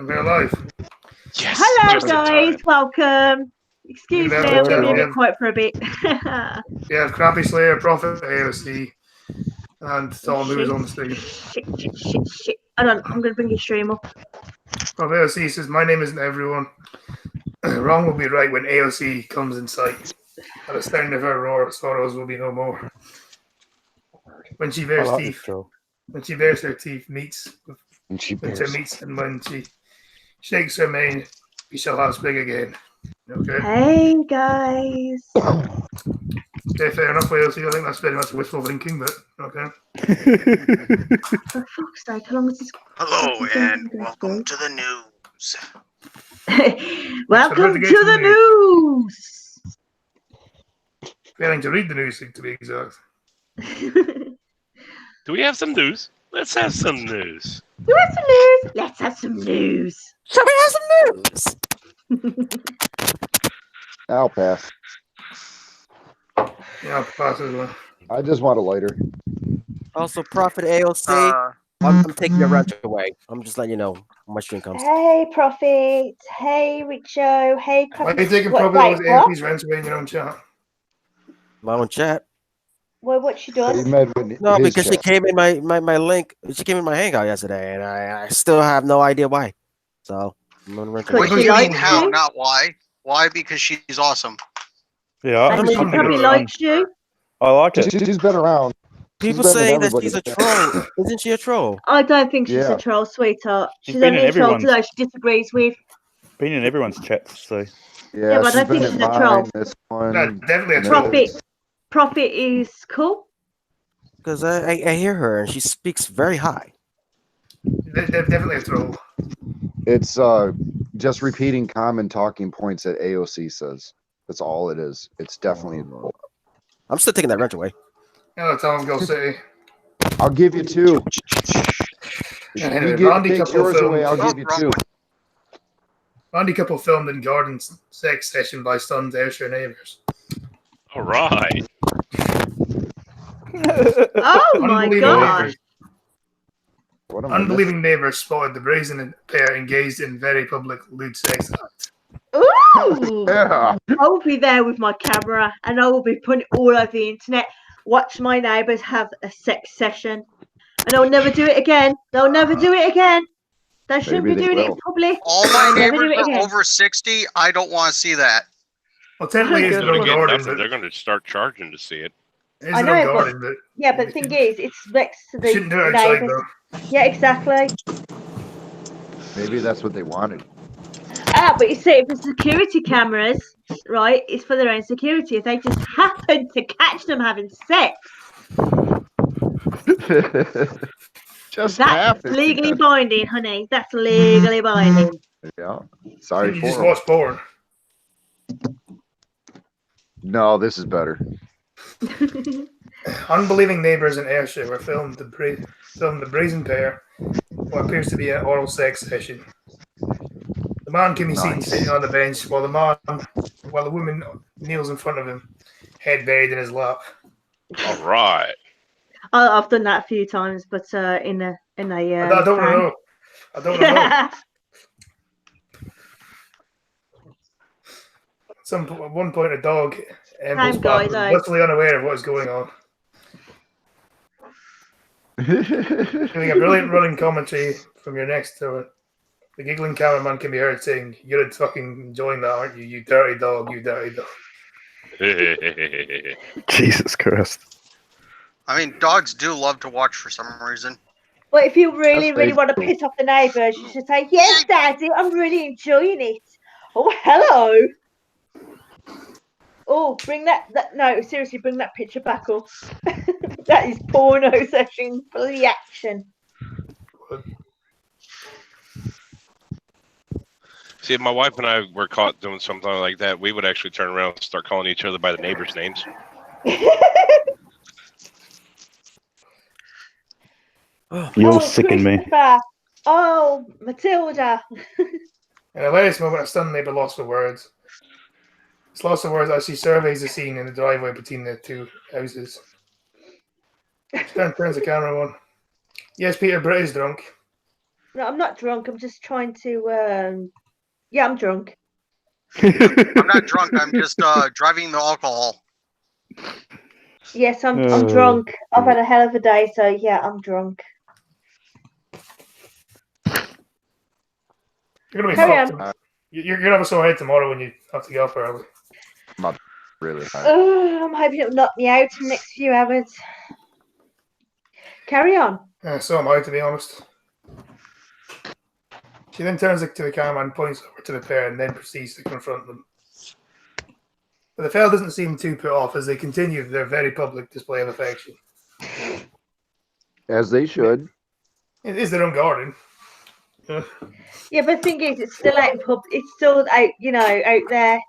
And we're live. Yes. Hello, just in guys. time. Welcome. Excuse me, Hello, I'm going to be a everyone. bit quiet for a bit. Yeah, Crappy Slayer, Prophet AOC, and Tom, who shit, is on the stream. shit. Hold on, I'm going to bring your stream up. Prophet AOC says, "My name isn't everyone. Wrong will be right when AOC comes in sight. At the sound of her roar, sorrows will be no more. When she bears teeth, when she bears her teeth, meets winter meets, and when she shakes her mane, we shall have spring again." Okay. Hey, guys. Okay, fair enough, AOC. I think that's very much wishful thinking, but okay. For fuck's sake, how long is this? Hello and welcome to the news. Welcome to the news. Failing to read the news, to be exact. Do we have some news? Let's have some news. You have some news? Let's have some news. Shall we have some news? I'll pass. Yeah, I'll pass as well. I just want a lighter. Also, Prophet AOC, I'm taking your rent away. I'm just letting you know when my stream comes. Hey, Prophet. Hey, Richo. Hey, Why are you taking Prophet AOC's rent away in your own chat? My own chat. Well, what she done? No, because she came in my link. She came in my hangout yesterday, and I still have no idea why. So I'm gonna rent it. What do you mean how, not why? Why? Because she's awesome. Yeah, And she probably likes you. I like it. She's been around. People saying that she's a troll. Isn't she a troll? I don't think she's a troll, sweetheart. She's only a troll today she disagrees with. Been in everyone's chats, so. Yeah, but I don't think she's a troll. This one, no, definitely a troll. Prophet is cool. Because I hear her and she speaks very high. They're definitely a troll. It's just repeating common talking points that AOC says. That's all it is. It's definitely a troll. I'm still taking that rent away. Hello, Tom, go City. I'll give you two. Anyway, Randy take yours away, I'll give you two. Randy couple filmed in garden sex session by stunned Ayrshire neighbours. All right. Oh my god! Unbelieving neighbours spotted the brazen pair engaged in very public lewd sex act. Ooh! Yeah. I will be there with my camera and I will be putting it all over the internet. Watch my neighbours have a sex session. And they'll never do it again. They'll never do it again. They shouldn't be doing it in public. All my neighbors are over 60. I don't want to see that. Well, technically, it's no garden. They're going to start charging to see it. I know, but yeah, but the thing is, it's next to the shouldn't do it outside, neighbours. though. Yeah, exactly. Maybe that's what they wanted. But you see, if the security cameras, right, it's for their own security. If they just happen to catch them having sex, that's legally binding, honey. That's legally binding. Yeah. Sorry you for just watch porn. No, this is better. Unbelieving neighbours in Ayrshire were filmed the brazen pair, what appears to be an oral sex session. The man can be seen sitting on the bench while the woman kneels in front of him, head buried in his lap. All right. I've done that a few times, but in a. I don't know. I don't know. At one point, a dog was blissfully unaware of what was going on. Doing a brilliant running commentary from your next to it. The giggling cameraman can be heard saying, "You're fucking enjoying that, aren't you? You dirty dog, you dirty dog." Jesus Christ. I mean, dogs do love to watch for some reason. Well, if you really want to piss off the neighbours, you should say, "Yes, Daddy, I'm really enjoying it." Oh, hello. Oh, bring that. No, seriously, bring that picture back up. That is porno session for the action. See, if my wife and I were caught doing something like that, we would actually turn around and start calling each other by the neighbors' names. You'll sicken me. Oh, Matilda. In a latest moment, a stunned neighbour lost for words. It's lost for words as she surveys the scene in the driveway between the two houses. She then turns the camera on. Yes, Peter Britt is drunk. No, I'm not drunk. I'm just trying to. Yeah, I'm drunk. I'm not drunk. I'm just driving the alcohol. Yes, I'm Oh, drunk. I've had a hell of a day, so yeah, I'm drunk. You're gonna be Carry fucked. on. You're gonna have a sore head tomorrow when you have to get up early. Really high. Oh, I'm hoping it'll knock me out in the next few hours. Carry on. So am I, to be honest. She then turns to the camera and points over to the pair and then proceeds to confront them. But the fella doesn't seem too put off as they continue their very public display of affection. As they should. It is their own garden. Yeah, but the thing is, it's still out in pub. It's still out, out there.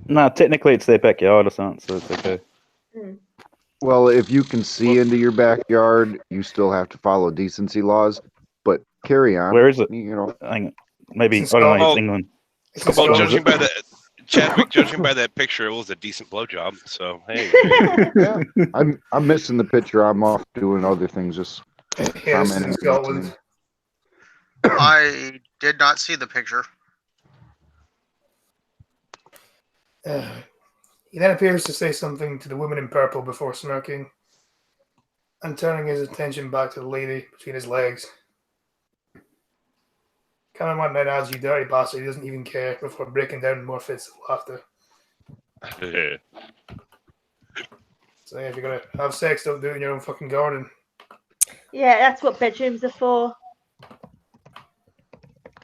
No, technically it's their backyard or something, so it's okay. Well, if you can see into your backyard, you still have to follow decency laws. But carry on. Where is it? You know, Hang on. Maybe, I It's don't know, all- it's England. It's in Well, Scotland. judging by the Chadwick, judging by that picture, it was a decent blowjob. So hey, yeah. I'm missing the picture. I'm off doing other things. Just Yeah, this is in commenting. Scotland. I did not see the picture. He then appears to say something to the woman in purple before smirking and turning his attention back to the lady between his legs. Cameraman then adds, "You dirty bastard," he doesn't even care before breaking down in more fits of laughter. So yeah, if you're gonna have sex, don't do it in your own fucking garden. Yeah, that's what bedrooms are for.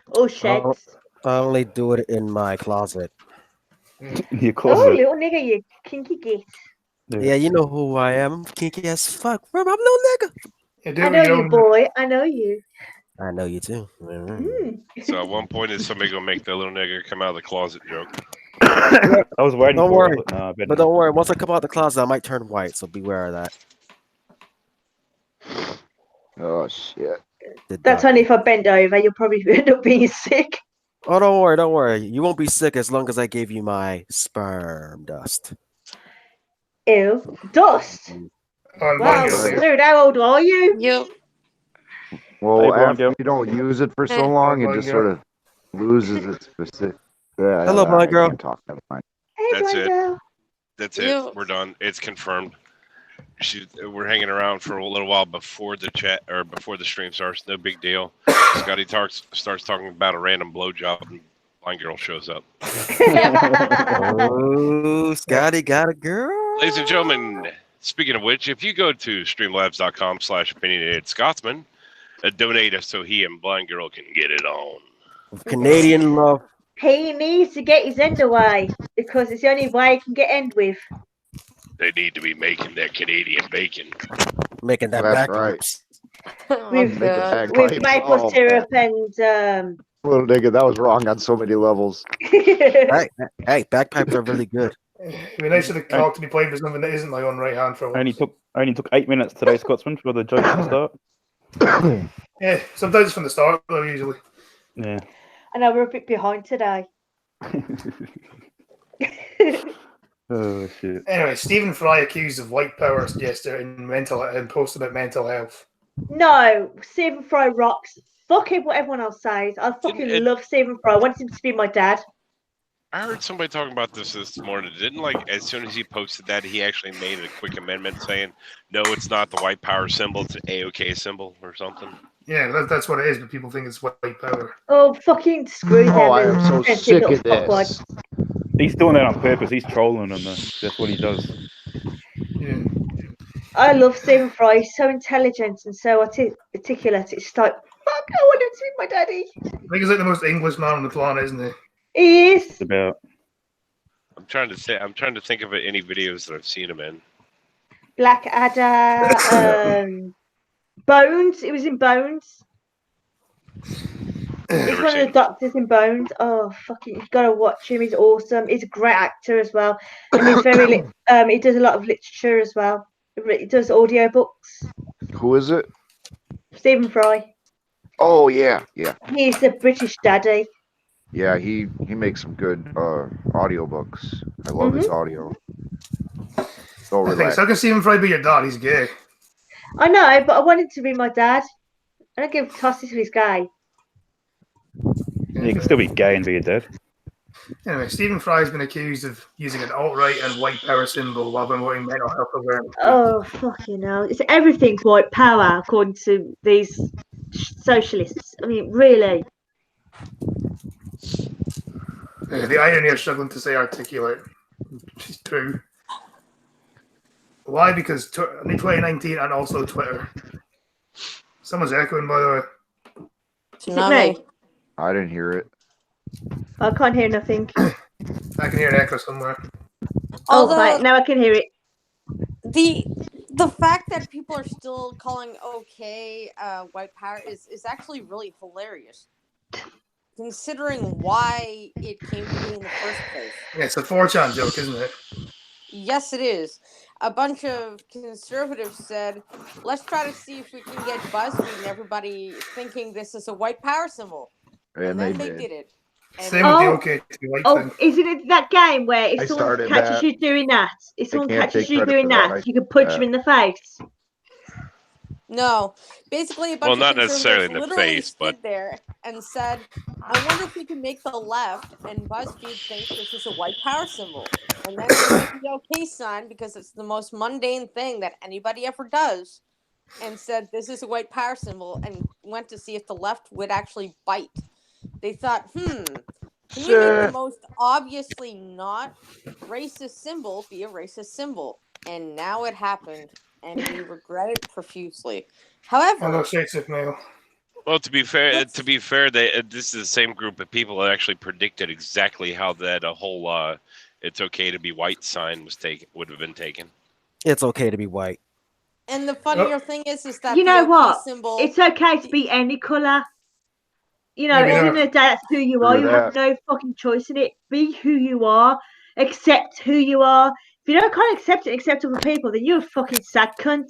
Or sheds. I only do it in my closet. Your Oh, closet. little nigga, you kinky git. Yeah, you know who I am. I'm kinky as fuck. I'm a little nigga. Yeah, do I it know with your you, own- boy. I know you. I know you too. so at one point, is somebody gonna make the little nigga come out of the closet joke? I was waiting Don't for worry. it, but no, I bet But not. don't worry, once I come out the closet, I might turn white, so beware of that. oh shit. That's only if I bend over. You'll probably end up being sick. Oh, don't worry. You won't be sick as long as I gave you my sperm dust. Ew. Dust. on Wow, one girl. dude, how old are you? You. Well, Hey, Blind after Girl. you don't use it for so long, it Blind just Girl. sort of loses its specific. Hello, I Blind Girl. can't talk. Never mind. Hey, That's blind it. girl. That's You- it. We're done. It's confirmed. We're hanging around for a little while before the chat or before the stream starts. No big deal. Scotty starts talking about a random blowjob, and blind girl shows up. Oh, Scotty got a girl. Ladies and gentlemen, speaking of which, if you go to streamlabs.com/opinionated Scotsman, donate us so he and blind girl can get it on. Canadian love. He needs to get his end away because it's the only way he can get end with. They need to be making their Canadian bacon. Making that That's back right. ribs. Oh, With- Make it God. bagpipes. With maple Oh, syrup and little nigga, that was wrong on so many levels. Hey, bagpipes are really good. It'd be nice for the clock to be playing for something that isn't my own right hand for Only once. took 8 minutes today, Scotsman, for the joke to start. Yeah, sometimes from the start though, usually. Yeah. I know we're a bit behind today. Oh shit. Anyway, Stephen Fry accused of white power gesture in post about mental health. No, Stephen Fry rocks. Fuck it, what everyone else says. I fucking it- love Stephen Fry. I want him to be my dad. I heard somebody talking about this morning. Didn't like as soon as he posted that, he actually made a quick amendment saying, "No, it's not the white power symbol; it's an AOK symbol or something." Yeah, that's what it is, but people think it's white power. Oh, fucking screw them. Oh, I am so offensive sick little of this. fuckwads. He's doing that on purpose. He's trolling them. That's what he does. Yeah. I love Stephen Fry. He's so intelligent and so articulate. It's just like, fuck, I want him to be my daddy. I think he's like the most English man on the planet, isn't he? He is. It's about. I'm trying to think of any videos that I've seen him in. Blackadder, Bones. It was in Bones. He's Never one seen of the doctors in Bones. Oh, fucking, you gotta watch him. He's awesome. He's a great actor as well, and he's very. He does a lot of literature as well. He does audiobooks. Who is it? Stephen Fry. Oh yeah, yeah, He's a British daddy. yeah. He makes some good audiobooks. I love his audio. So I think relaxed. so. How can Stephen Fry be your dad? He's gay. I know, but I want him to be my dad. I don't give tosses if he's gay. You can still be gay and be a dad. Anyway, Stephen Fry's been accused of using an alt-right and white power symbol while promoting mental health awareness. Oh, fucking hell. It's everything's white power, according to these socialists. I mean, really. The irony of struggling to say articulate. Which is true. Why? Because in 2019 and also Twitter. Someone's echoing, by the way. Is it me? I didn't hear it. I can't hear nothing. I can hear an echo somewhere. Oh, right, now I can hear it. The fact that people are still calling OK white power is actually really hilarious, considering why it came to be in the first place. Yeah, it's a 4chan joke, isn't it? Yes, it is. A bunch of conservatives said, let's try to see if we can get BuzzFeed and everybody thinking this is a white power symbol. And then they did it. And Same with the OK to be white thing. Isn't it that game where if I someone started catches that. you doing that, if I someone can't catches take you credit doing for that. that, I you can punch that. them in the face? No, basically a bunch Well, of not conservatives necessarily in the literally face, stood but there and said, I wonder if we can make the left and BuzzFeed think this is a white power symbol. And then they made the OK sign because it's the most mundane thing that anybody ever does, and said this is a white power symbol, and went to see if the left would actually bite. They thought, can we make the most obviously not racist symbol be a racist symbol? And now it happened, and we regret it profusely. However, Hello, Shakes of Mail. well, to be fair, they this is the same group of people that actually predicted exactly how that whole "it's okay to be white" sign would have been taken. It's okay to be white. and the funnier thing is that You know the OK what? symbol. It's okay to be any colour. You know, Maybe at the not. end of the day, that's who you are. True You have no fucking choice in it. Be who you are. Accept who you are. If you can't accept it, accept other people, then you're a fucking sad cunt.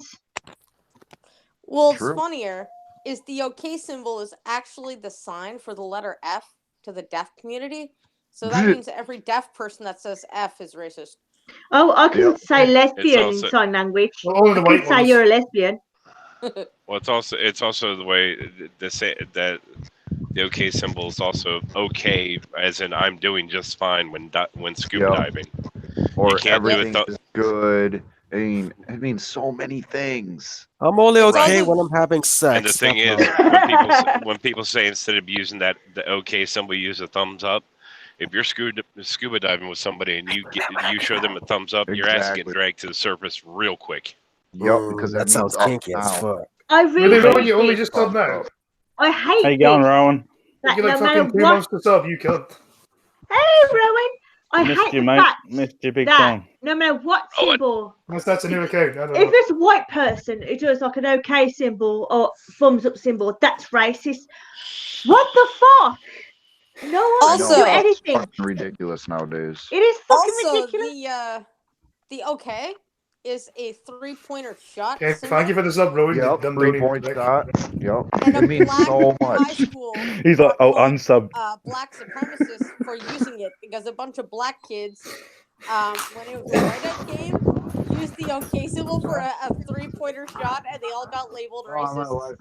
Well, True. it's funnier is the OK symbol is actually the sign for the letter F to the deaf community. So that means every deaf person that says F is racist. Oh, I can Yep. say lesbian also- in sign language. Well, only the I white can say ones. you're a lesbian. Well, it's also the way that the OK symbol is also okay, as in I'm doing just fine when scuba Yep. diving. Or can't do it everything is good. I mean, it means so many things. I'm only okay Right. when I'm having sex. And the thing is, that's all. when people say instead of using the OK symbol, use a thumbs up. If you're scuba diving with somebody and you show them a thumbs up, your ass Exactly. getting dragged to the surface real quick. Yep, because that that sounds means up kinky as now. fuck. I Really, really Rowan, hate you only this. just subbed now. I hate How you going, this. Rowan? That You like no matter fucking 2 what. months to sub, you killed. Hey, Rowan. I Missed hate you, the mate. fact Missed you big that time. no matter what Oh, symbol, Unless that's a new account. I don't if know. there's a white person who does like an OK symbol or thumbs up symbol, that's racist. What the fuck? No one Also- can do It's anything. fucking ridiculous nowadays. It is fucking Also, ridiculous. the OK is a 3-pointer shot. Okay, symbol. thank you for the sub, Rowan. Yep, Dumb 3-point donate. shot. Yep, And a it means black so high much. school He's like, oh, called, unsub. black supremacists for using it because a bunch of black kids, when it was a whiteout game, used the OK symbol for a 3-pointer shot, and they all got labeled racist.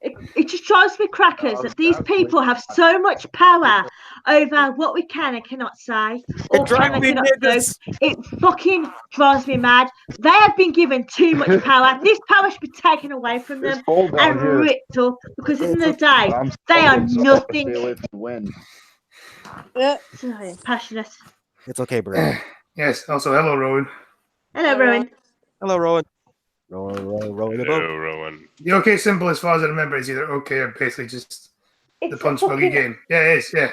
It just drives me crackers that these people have so much power over what we can and cannot say or It drives can and me cannot do. niggas. It fucking drives me mad. They have been given too much power. This power should be taken away from There's them fold down and here. ripped up because in the day I'm they are folded, so nothing. stay away from the wind. Sorry, passionate. It's okay, bro. Yes, also, hello, Rowan. Hello, Rowan. Hello, Rowan. Rowan the boat. Hello, Rowan. The OK symbol, as far as I remember, is either OK or basically just the It's punch buggy fucking, game. Yeah, it is, yeah.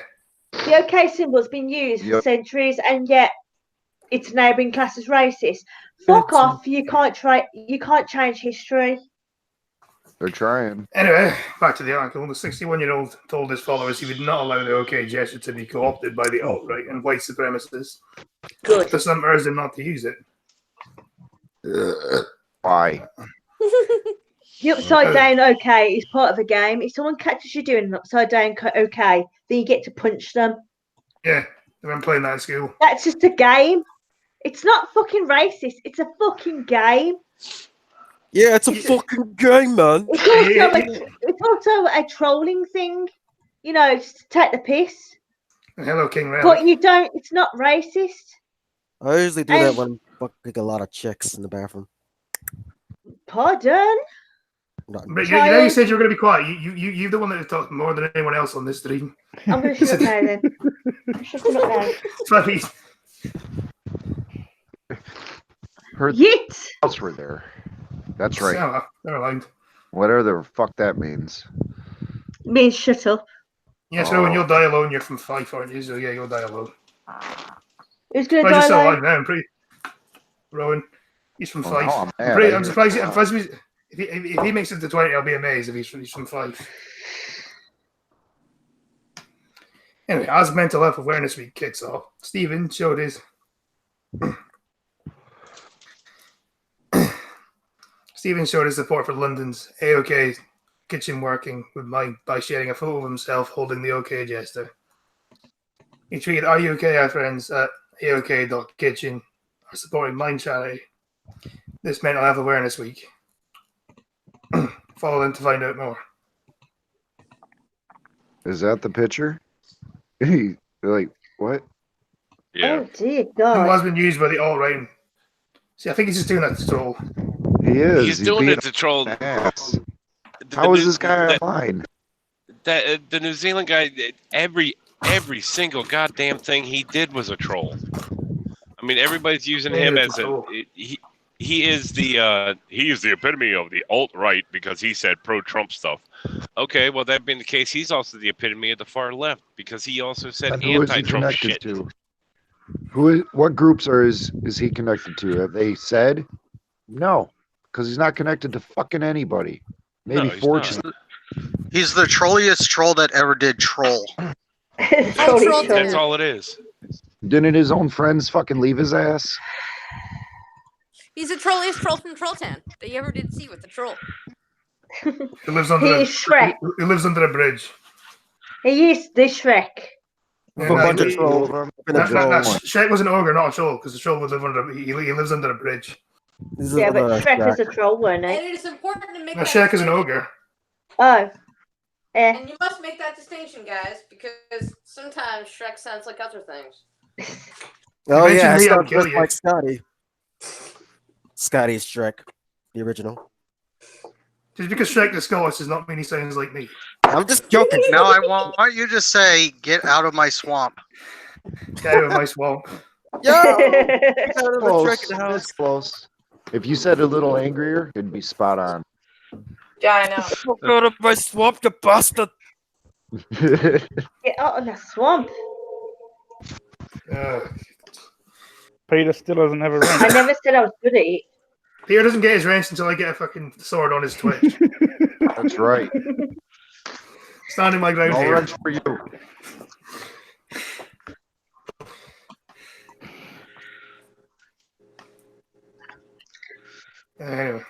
the OK symbol's been used for Yep. centuries, and yet it's now been classed as racist. Fuck off! You can't change history. They're trying. Anyway, back to the article. The 61-year-old told his followers he would not allow the OK gesture to be co-opted by the alt-right and white supremacists. Good. For some urged him not to use it. Why? The upside down OK is part of a game. If someone catches you doing an upside down OK, then you get to punch them. Yeah, they've been playing that at school. That's just a game. It's not fucking racist. It's a fucking game. Yeah, it's a fucking game, man. It's also a trolling thing. You know, just to take the piss. Hello, King Relic. But you don't. It's not racist. I usually do that And- when I'm fucking a lot of chicks in the bathroom. Pardon? Not- But you said you were going to be quiet. You're the one that talked more than anyone else on this stream. I'm going to shut up now then. I'm shutting up now. Funny. Her Yit! thoughts were there. That's right. Oh, never mind. Whatever the fuck that means. Means shut up. Yeah, so when you'll die alone, you're from Fife, aren't you? So yeah, you'll die alone. Who's going to I'm die just still alone? alive now. I'm pretty. Rowan, he's from Fife. Oh, man, I'm surprised. If he makes it to 20, I'll be amazed if he's from Fife. Anyway, as Mental Health Awareness Week kicks off, Stephen showed his. Stephen showed his support for London's AOK kitchen working with Mike by sharing a photo of himself holding the OK Jester. He tweeted, "Are you okay, our friends at AOK.kitchen are supporting Mind Charity this Mental Health Awareness Week. Follow them to find out more." Is that the picture? Like, what? Yeah. Oh dear It God. has been used by the alt-right. See, I think he's just doing that to troll. He is. He's doing being it to troll. an ass. The How is New- this guy that- online? the New Zealand guy, every single goddamn thing he did was a troll. I mean, everybody's using Yeah, him it's as a troll. he is the epitome of the alt right because he said pro Trump stuff. Okay, well that being the case, he's also the epitome of the far left because he also said And who is he anti Trump connected shit. to? What groups is he connected to? Have they said? No, because he's not connected to fucking anybody. Maybe No, he's Fortune. not. He's the trolliest troll that ever did troll. Troll troll each That's other. all it is. Didn't his own friends fucking leave his ass? He's the trolliest troll from Trolltown that you ever did see with the troll. He lives under He's Shrek. He lives under a bridge. He is the Shrek. Yeah, A bunch of he- trolls. Been a troll. Shrek was an ogre, not a troll, because the troll would live under. He lives under a bridge. This is Yeah, but another Shrek was Shrek. a troll, weren't And he? it is important to make No, that Shrek is an distinction. ogre. Oh. Eh. And you must make that distinction, guys, because sometimes Shrek sounds like other things. Oh Mention yeah, I me, I'll sound kill just you. like Scotty. Scotty's Shrek, the original. Just because Shrek is Scottish does not mean he sounds like me. I'm just joking. Now I want you to say, "Get out of my swamp." Get out of my swamp. Yo, Close. It's close. If you said a little angrier, it'd be spot on. Yeah, I know. Go to my swamp, you bastard. Get out of the swamp. Peter still doesn't have a I rank. never said I was good at it. Peter doesn't get his wrench until I get a fucking sword on his Twitch. That's right. Standing my ground No here. wrench for you. Anyway.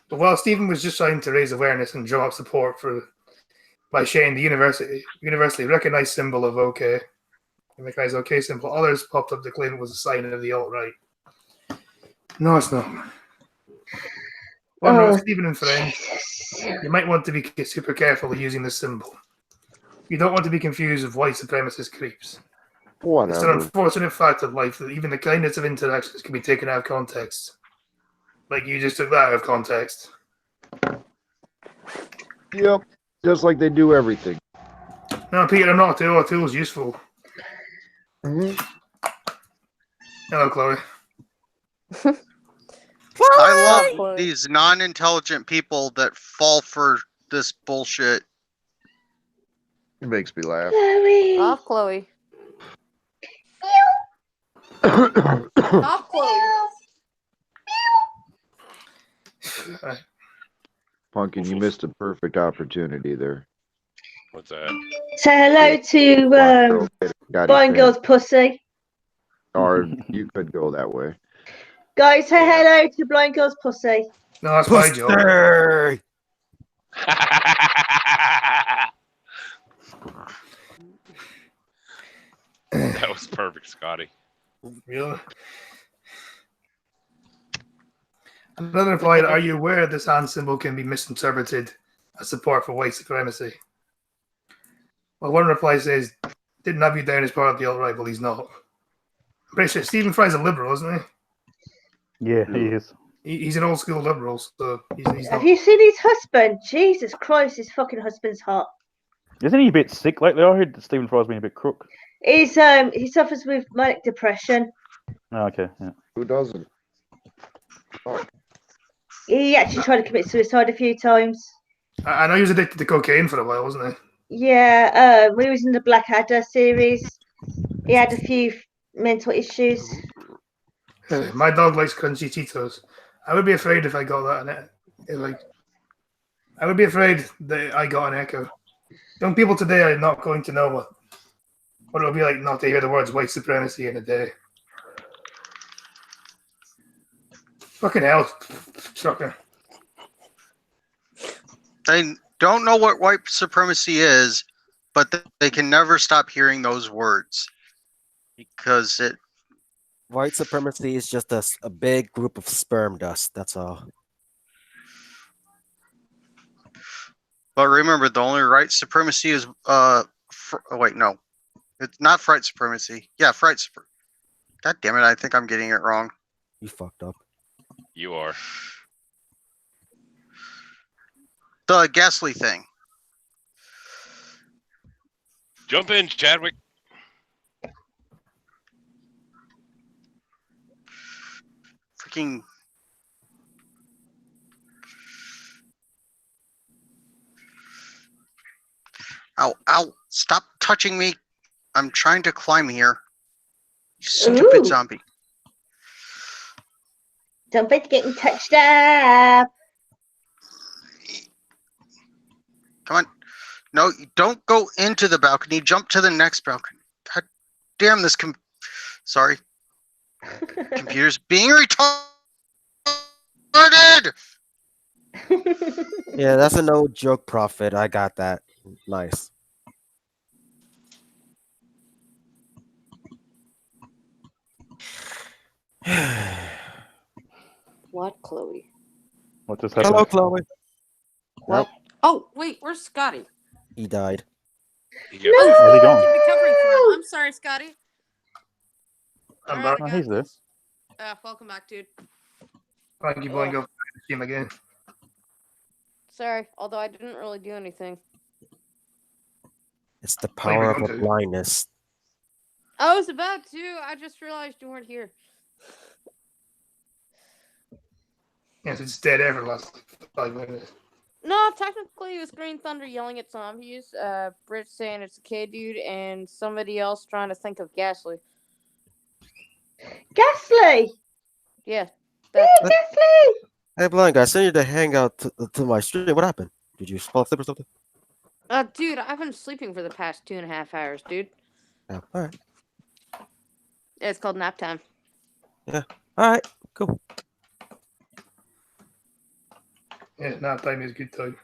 But while Stephen was just trying to raise awareness and draw up support by sharing the universally recognized symbol of OK, the recognized OK symbol, others popped up to claim it was a sign of the alt-right. No, it's not. Well, no, Oh. Stephen and friends, you might want to be super careful using this symbol. You don't want to be confused with white supremacist creeps. It's an Whatever. unfortunate fact of life that even the kindness of interactions can be taken out of context. Like you just took that out of context. Yep. Just like they do everything. No, Peter, I'm not a tool. A tool is useful. Mhm. Hello, Chloe. I love these non-intelligent people that fall for this bullshit. It makes me laugh. Chloe. Off, Chloe. Off, Chloe. Pumpkin, you missed a perfect opportunity there. What's that? Say hello to Got Blind it, Girl's pussy. Or you could go that way. Guys, say hello to Blind Girl's pussy. No, that's my job. Pussy. That was perfect, Scotty. Really? Another replied, "Are you aware this hand symbol can be misinterpreted as support for white supremacy?" Well, one reply says, "Didn't have you down as part of the alt-right, but he's not." I'm pretty sure Stephen Fry's a liberal, isn't he? Yeah, he is. He's an old school liberal, so he's Have not. you seen his husband? Jesus Christ, his fucking husband's hot. Isn't he a bit sick lately? I heard that Stephen Fry's been a bit crook. He suffers with manic depression. Oh, okay, yeah. Who doesn't? He actually tried to commit suicide a few times. I know he was addicted to cocaine for a while, wasn't Yeah, when he was in the Blackadder series, he had a few mental issues. he? My dog likes crunchy Cheetos. I would be afraid if I got that. I would be afraid that I got an echo. Young people today are not going to know what it would be like not to hear the words white supremacy in a day. Fucking hell, trucker. They don't know what white supremacy is, but they can never stop hearing those words because it. White supremacy is just a big group of sperm dust. That's all. But remember, the only right supremacy is wait, no, it's not fright supremacy. Yeah, fright. God damn it! I think I'm getting it wrong. You fucked up. You are. The Ghastly thing. Jump in, Chadwick. Freaking. Ow, ow, stop touching me. I'm trying to climb here. You stupid Ooh. zombie. Don't be getting touched up. Come on. No, you don't go into the balcony. Jump to the next balcony. God damn this sorry. Computer's being retarded. Yeah, that's a no joke, Prophet. I got that. Nice. What, Chloe? What just happened? Hello, Chloe. What? Oh, wait, where's Scotty? He died. You Oh, got- Where's he gone? I've been covering for him. I'm sorry, Scotty. I'm Alright, back. Oh, I got he's there. this. Welcome back, dude. Thank you, Boingo, for the team again. Sorry, although I didn't really do anything. It's the power of going a to? blindness. I was about to. I just realized you weren't here. Yes, it's dead air for the last 5 minutes. No, technically it was Green Thunder yelling at zombies, Brit saying it's okay, dude, and somebody else trying to think of Ghastly. Ghastly! Yeah. Hey, That, Ghastly! Hey, blind guy, I sent you the hangout to my stream. What happened? Did you fall asleep or something? dude, I've been sleeping for the past 2.5 hours, dude. Yeah. All right. Yeah, it's called nap time. All right. Cool. Yeah, nap time is a good time.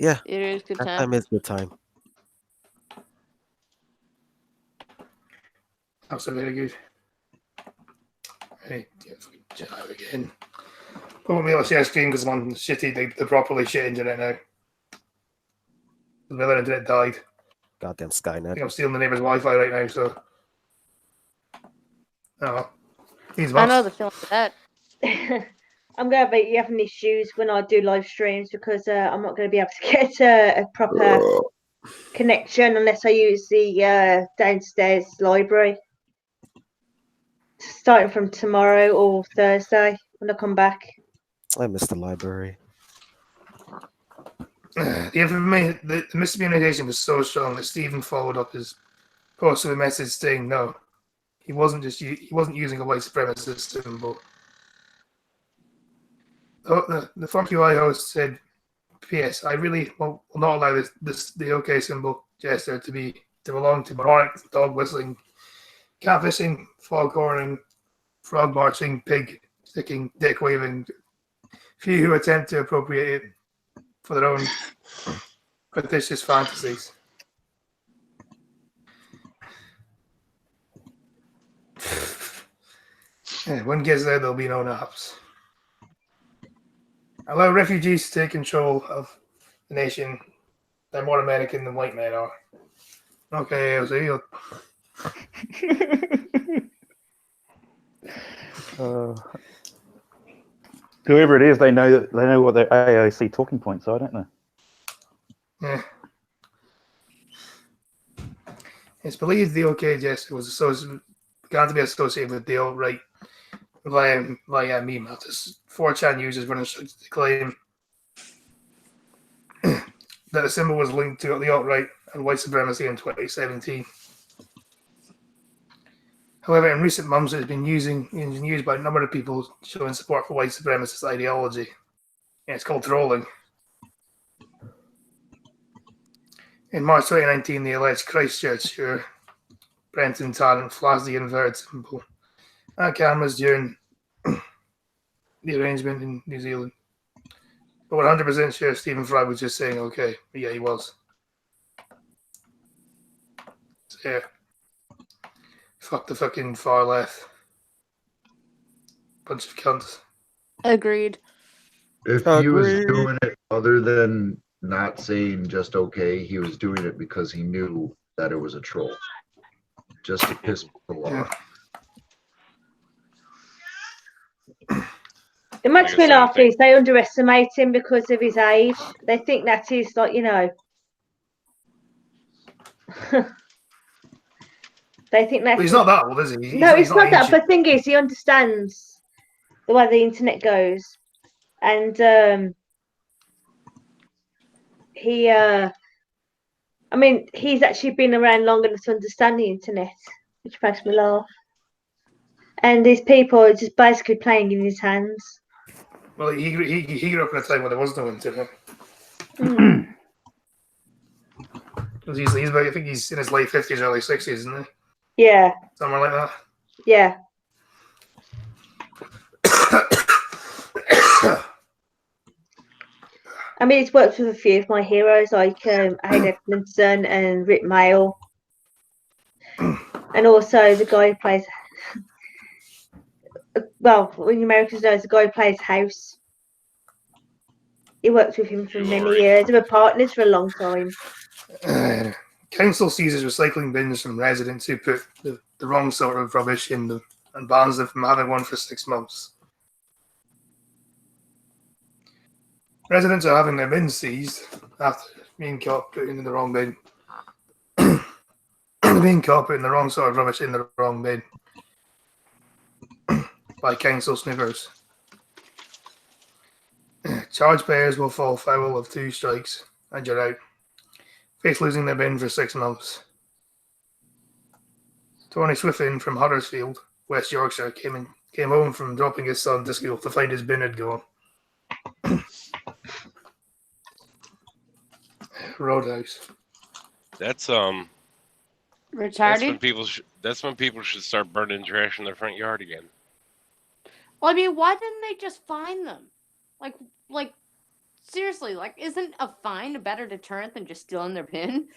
Yeah. It is good That time. time is good time. Absolutely good. Hey, yeah, again. Put me on share screen because I'm on shitty, the properly shit internet now. The other internet died. Goddamn I Skynet. think I'm stealing the neighbor's Wi-Fi right now, so. Oh, he's I know must. the feeling of that. I'm going to be having issues when I do live streams because I'm not going to be able to get a proper connection unless I use the downstairs library. Starting from tomorrow or Thursday when I come back. I missed the library. The information, the miscommunication was so strong that Stephen followed up his post with a message saying no, he wasn't using a white supremacist symbol. The Fuck You I host said, "P.S. I really will not allow the OK symbol gesture to belong to moronic, dog whistling, cat fishing, foghorning, frog marching, pig sticking, dick waving few who attempt to appropriate it for their own fictitious fantasies." When it gets there, there'll be no naps. Allow refugees to take control of the nation. They're more American than white men are. Okay, AOC. Whoever it is, they know what their AOC talking points are, don't they? Yeah. It's believed the OK gesture was began to be associated with the alt-right via meme. This 4chan users were instructed to claim that the symbol was linked to the alt-right and white supremacy in 2017. However, in recent months, it's been used by a number of people showing support for white supremacist ideology. Yeah, it's called trolling. In March 2019, the alleged Christchurch shooter, Brenton Tarrant, flashed the inverted symbol at cameras during the arrangement in New Zealand. But we're 100% sure Stephen Fry was just saying okay. But yeah, he was. So, yeah. Fuck the fucking far left. Bunch of cunts. Agreed. If he was doing it other than not saying just okay, he was doing it because he knew that it was a troll. Just to piss people off. It makes me laugh is they underestimate him because of his age. They think that he's like, they think that he's not that old, is he? No, it's not that. But the thing is, he understands the way the internet goes, and he's actually been around long enough to understand the internet, which makes me laugh. And these people are just basically playing in his hands. Well, he grew up in a time where there was no internet. I think he's in his late 50s, early 60s, isn't he? Yeah. Somewhere like that. Yeah. I mean, he's worked with a few of my heroes, like Hayden Edmondson and Rick Mail. And also the guy who plays... Well, in Americans know, the guy who plays House. He worked with him for many years. They were partners for a long time. Council seizes recycling bins from residents who put the wrong sort of rubbish in them and bans them from having one for 6 months. Residents are having their bins seized after being caught putting in the wrong bin. Being caught putting the wrong sort of rubbish in the wrong bin by council sniffers. Charge payers will fall foul of 2 strikes and you're out. Face losing their bin for 6 months. Tony Swiffin from Huddersfield, West Yorkshire, came home from dropping his son to school to find his bin had gone. Roadhouse. That's retarded. That's when people should start burning trash in their front yard again. Well, I mean, why didn't they just fine them? Like seriously, isn't a fine a better deterrent than just stealing their bin?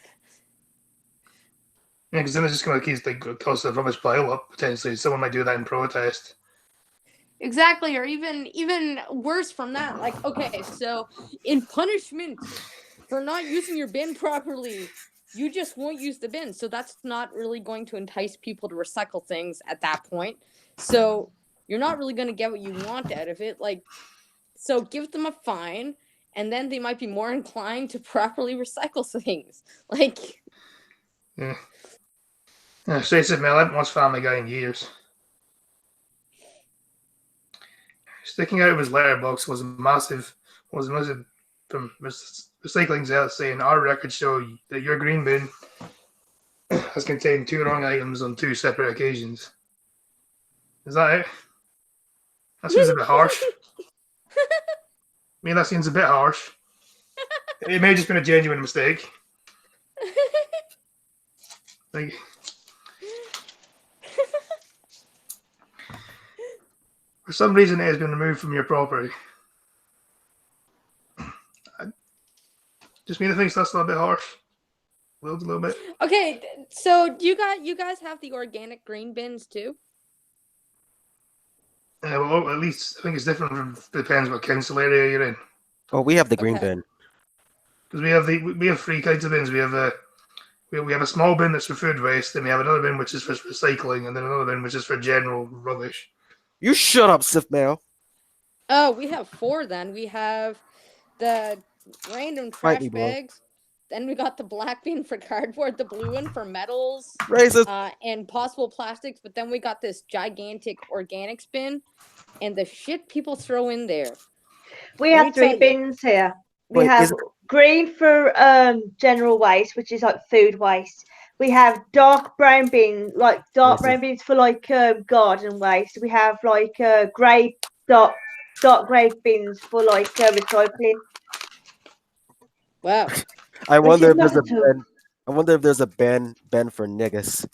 Yeah, because then it's just going to cause the rubbish pile up, potentially. Someone might do that in protest. Exactly, or even worse from that. Okay, so in punishment for not using your bin properly, you just won't use the bin. So that's not really going to entice people to recycle things at that point. So you're not really going to get what you want out of it. So give them a fine, and then they might be more inclined to properly recycle things. Yeah. So said, man, I haven't watched Family Guy in years. Sticking out of his letterbox was massive from Recycling Zealot saying, our records show that your green bin has contained 2 wrong items on 2 separate occasions. Is that it? That seems a bit harsh. That seems a bit harsh. It may have just been a genuine mistake. For some reason, it has been removed from your property. Just me to think that's a little bit harsh. A little bit. Okay, so you guys have the organic green bins too? Well, at least I think it's different. Depends what council area you're in. Oh, we have the green Okay. bin. Because we have three kinds of bins. We have a small bin that's for food waste, then we have another bin which is for recycling, and then another bin which is for general rubbish. You shut up, Sif Mail. Oh, we have 4 then. We have the random Fight trash me, bro. bags. Then we got the black bin for cardboard, the blue one for metals, Racist. and possible plastics. But then we got this gigantic organics bin, and the shit people throw in there. We Let have me 3 tell you. bins here. We Wait, have is- green for general waste, which is like food waste. We have dark brown bins for like garden waste. We have like grey dark grey bins for like recycling. Wow. I Which wonder is if there's a not at all. Ben. I wonder if there's a Ben for niggas.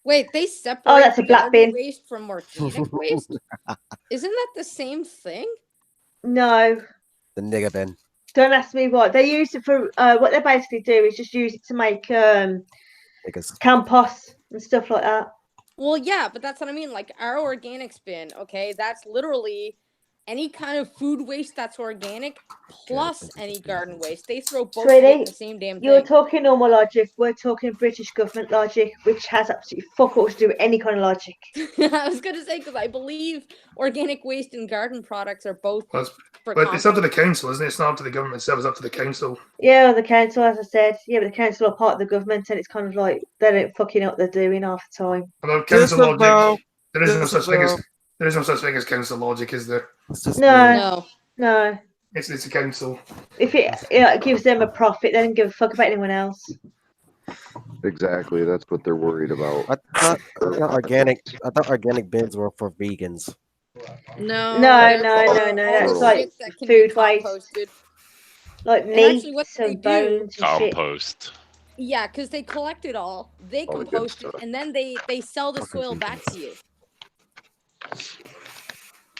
Wait, they separate that's a black garden bin. waste from organic waste? Isn't that the same thing? No, The nigga Ben. don't ask me what they use it for. What they basically do is just use it to make Niggas. compost and stuff like that. Well, yeah, but that's what I mean. Like our organics bin, okay, that's literally any kind of food waste that's organic plus any garden waste. They throw both of it in Sweetie, the same damn You're thing. talking normal logic. We're talking British government logic, which has absolutely fuck all to do with any kind of logic. I was gonna say because I believe organic waste and garden products are both Well, it's- for But it's up to compost. the council, isn't it? It's not up to the government itself. It's up to the council. Yeah, the council, as I said. Yeah, but the council are part of the government, and it's kind of like they don't fucking know what they're doing half the time. About council Listen, bro. logic, there is no Listen, such thing as bro. there is no such thing as council logic, is there? It's just No. No. No, It's a council. if it gives them a profit, they don't give a fuck about anyone else. Exactly, that's what they're worried about. I thought organic bins were for vegans. No. No, they're no, for no, all no, the that's like shit that can be food waste. composted. Like And actually meat what they and do- bones and shit. Compost. Yeah, because they collect it all, they All the good compost it, stuff. and then they sell the Fucking soil back to you.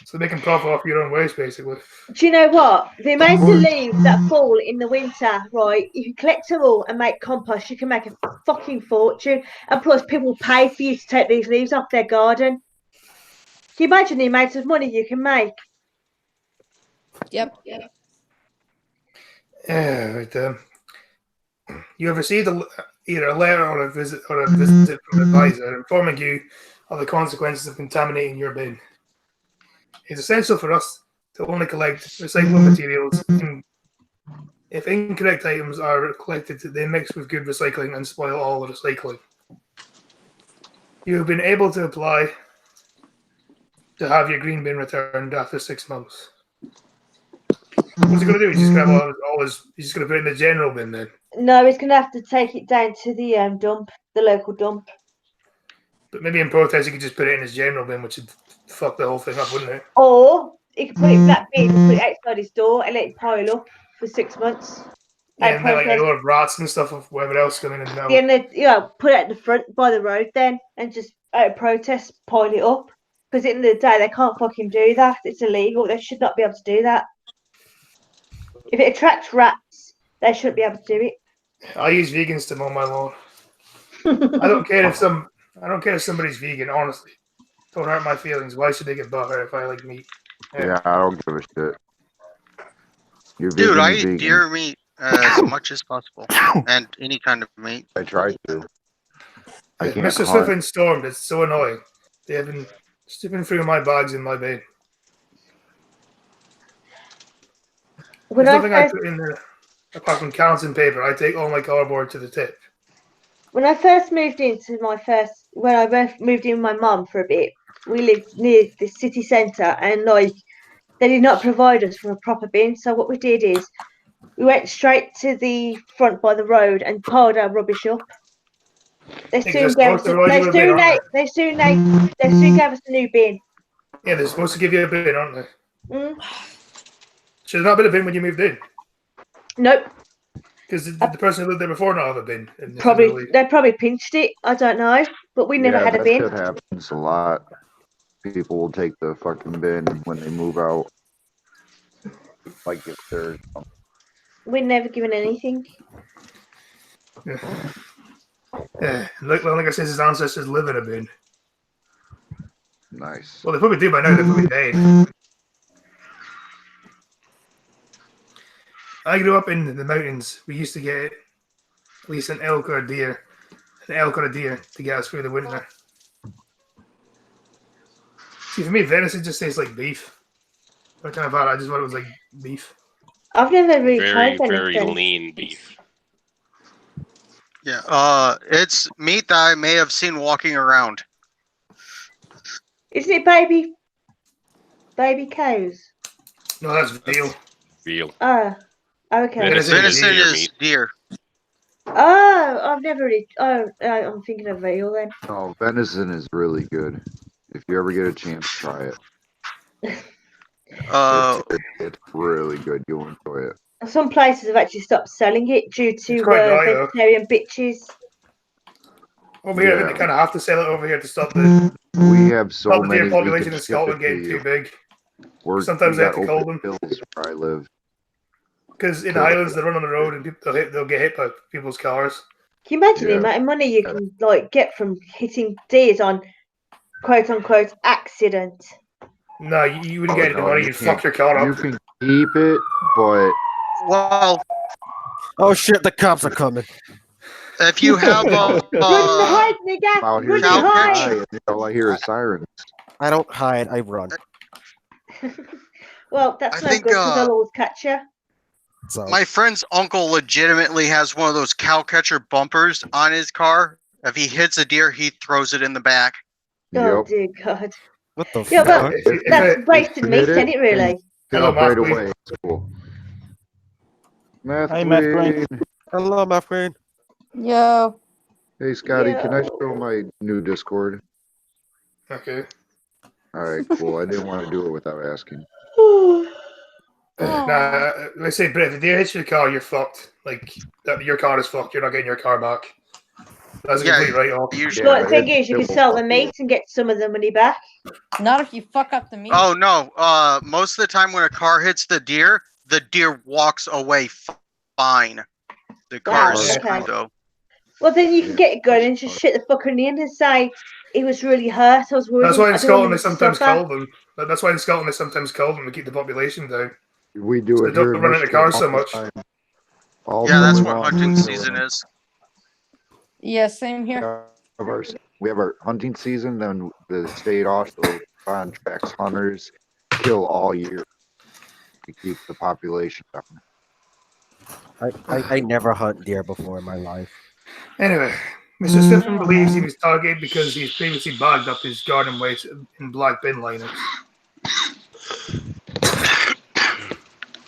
So they can profit off your own waste, basically. Do you know what? The amount of leaves that fall in the winter, right? If you collect them all and make compost, you can make a fucking fortune. And plus, people will pay for you to take these leaves off their garden. Can you imagine the amount of money you can make? Yep. Yeah, right. You have received either a letter or a visit from an advisor informing you of the consequences of contaminating your bin. It's essential for us to only collect recyclable materials. If incorrect items are collected, they mix with good recycling and spoil all the recycling. You have been able to apply to have your green bin returned after 6 months. What's he going to do? He's just going to he's just going to put it in the general bin then. No, he's going to have to take it down to the dump, the local dump. But maybe in protest, he could just put it in his general bin, which would fuck the whole thing up, wouldn't it? Or he could put it in that bin, put it outside his door, and let it pile up for 6 months. Yeah, Out and then like a protest. lot of rats and stuff of whatever else coming in and out. Then put it at the front by the road then, and just out of protest pile it up. Because at the end of the day, they can't fucking do that. It's illegal. They should not be able to do that. If it attracts rats, they shouldn't be able to do it. I use vegans to mow my lawn. I don't care if somebody's vegan. Honestly, don't hurt my feelings. Why should they get butthurt if I like meat? Yeah, I don't give a shit. You're Dude, vegan, I you're eat vegan. deer meat as much as possible, and any kind of meat. I try to. I can't Mr. hunt. Swift and Storm, it's so annoying. They have been stripping through my bags in my bin. When There's I nothing I first put in there apart from cans and paper. I take all my cardboard to the tip. when I first moved into when I moved in with my mum for a bit, we lived near the city centre, and like they did not provide us with a proper bin. So what we did is we went straight to the front by the road and piled our rubbish up. They think soon they're gave supposed to provide you with a bin, aren't they soon gave us a new bin. Yeah, they're supposed to give you a bin, aren't they? Mm. Should there not been a bin when you moved in? Nope, Because the person who lived there before not have a bin. And they probably pinched it. I don't know, but we never Yeah, had a that bin. shit happens a lot. People will take the fucking bin when they move out. Like if they're We're never given anything. Yeah, like I said, his ancestors live in a bin. Nice. Well, they probably do by now. They're probably dead. I grew up in the mountains. We used to get at least an elk or a deer to get us through the winter. See, for me, venison just tastes like beef. Every time I've had it, I just thought it was like beef. I've never really Very, tried very anything. lean beef. Yeah, it's meat that I may have seen walking around. Isn't it baby cows? No, that's veal. Veal. Oh, okay. Venison Venison deer is meat. deer. Oh, I've never really. Oh, I'm thinking of veal then. Oh, venison is really good. If you ever get a chance, try it. It's really good. You'll enjoy it. Some places have actually stopped selling it due to It's quite dry, though. vegetarian bitches. Over here, I think Yeah. they kind of have to sell it over here to stop the We have so deer many. we population can in skip Scotland it to getting you. too big. We Sometimes they have got to call open them. fields where I live. Because in the Highlands, they run on the road and people, they'll get hit by people's cars. Can you imagine the Yeah. amount of money you can get from hitting deers on quote unquote accident? No, you wouldn't get any no, money. you You'd can't. fuck your car You up. can keep it, but Well, Oh shit! The cops are coming. if you have a Run and hide, nigga! out here Run you and Cow hide! die, and all I hear is sirens. I don't hide. I run. Well, that's I no think, good because they'll always catch you. So my friend's uncle legitimately has one of those cow catcher bumpers on his car. If he hits a deer, he throws it in the back. Oh Yep. dear God! what the Yeah, fuck? but If that's I- wasted meat, hit isn't it? Really? Hello, Up right Math Queen. away. It's cool. Math Hey, Math Queen. Queen. Hello, my friend. Yo. Hey, Scotty, Yeah. can I show my new Discord? Okay. All right, cool. I didn't want to do it without asking. Nah, let's say, Brett, if a deer hits your car, you're fucked. Like, your car is fucked. You're not getting your car back. That's a Yeah, complete write-off. Usually. But the thing it- is, you it can will sell the fuck meat you. and get some of the money back. Not if you fuck up the meat. Oh no! Most of the time when a car hits the deer walks away fine. The car is Wow, okay. screwed though. Well, then you can Yeah, get a gun that's and just fine. shit the fucker in the end and say he was really hurt. I was worried. That's why in I don't want Scotland him they to sometimes suffer." call them. That's why in Scotland they sometimes call them to keep the population down. We do So it they don't here in run into Michigan cars so all the much. time. All Yeah, that's summer what long, hunting we season have is. Yeah, same here. we have our hunting season, then the state also contracts hunters kill all year to keep the population down. I never hunt deer before in my life. Anyway, Mr. Stiffen believes he was targeted because he's previously bagged up his garden waste in black bin liners.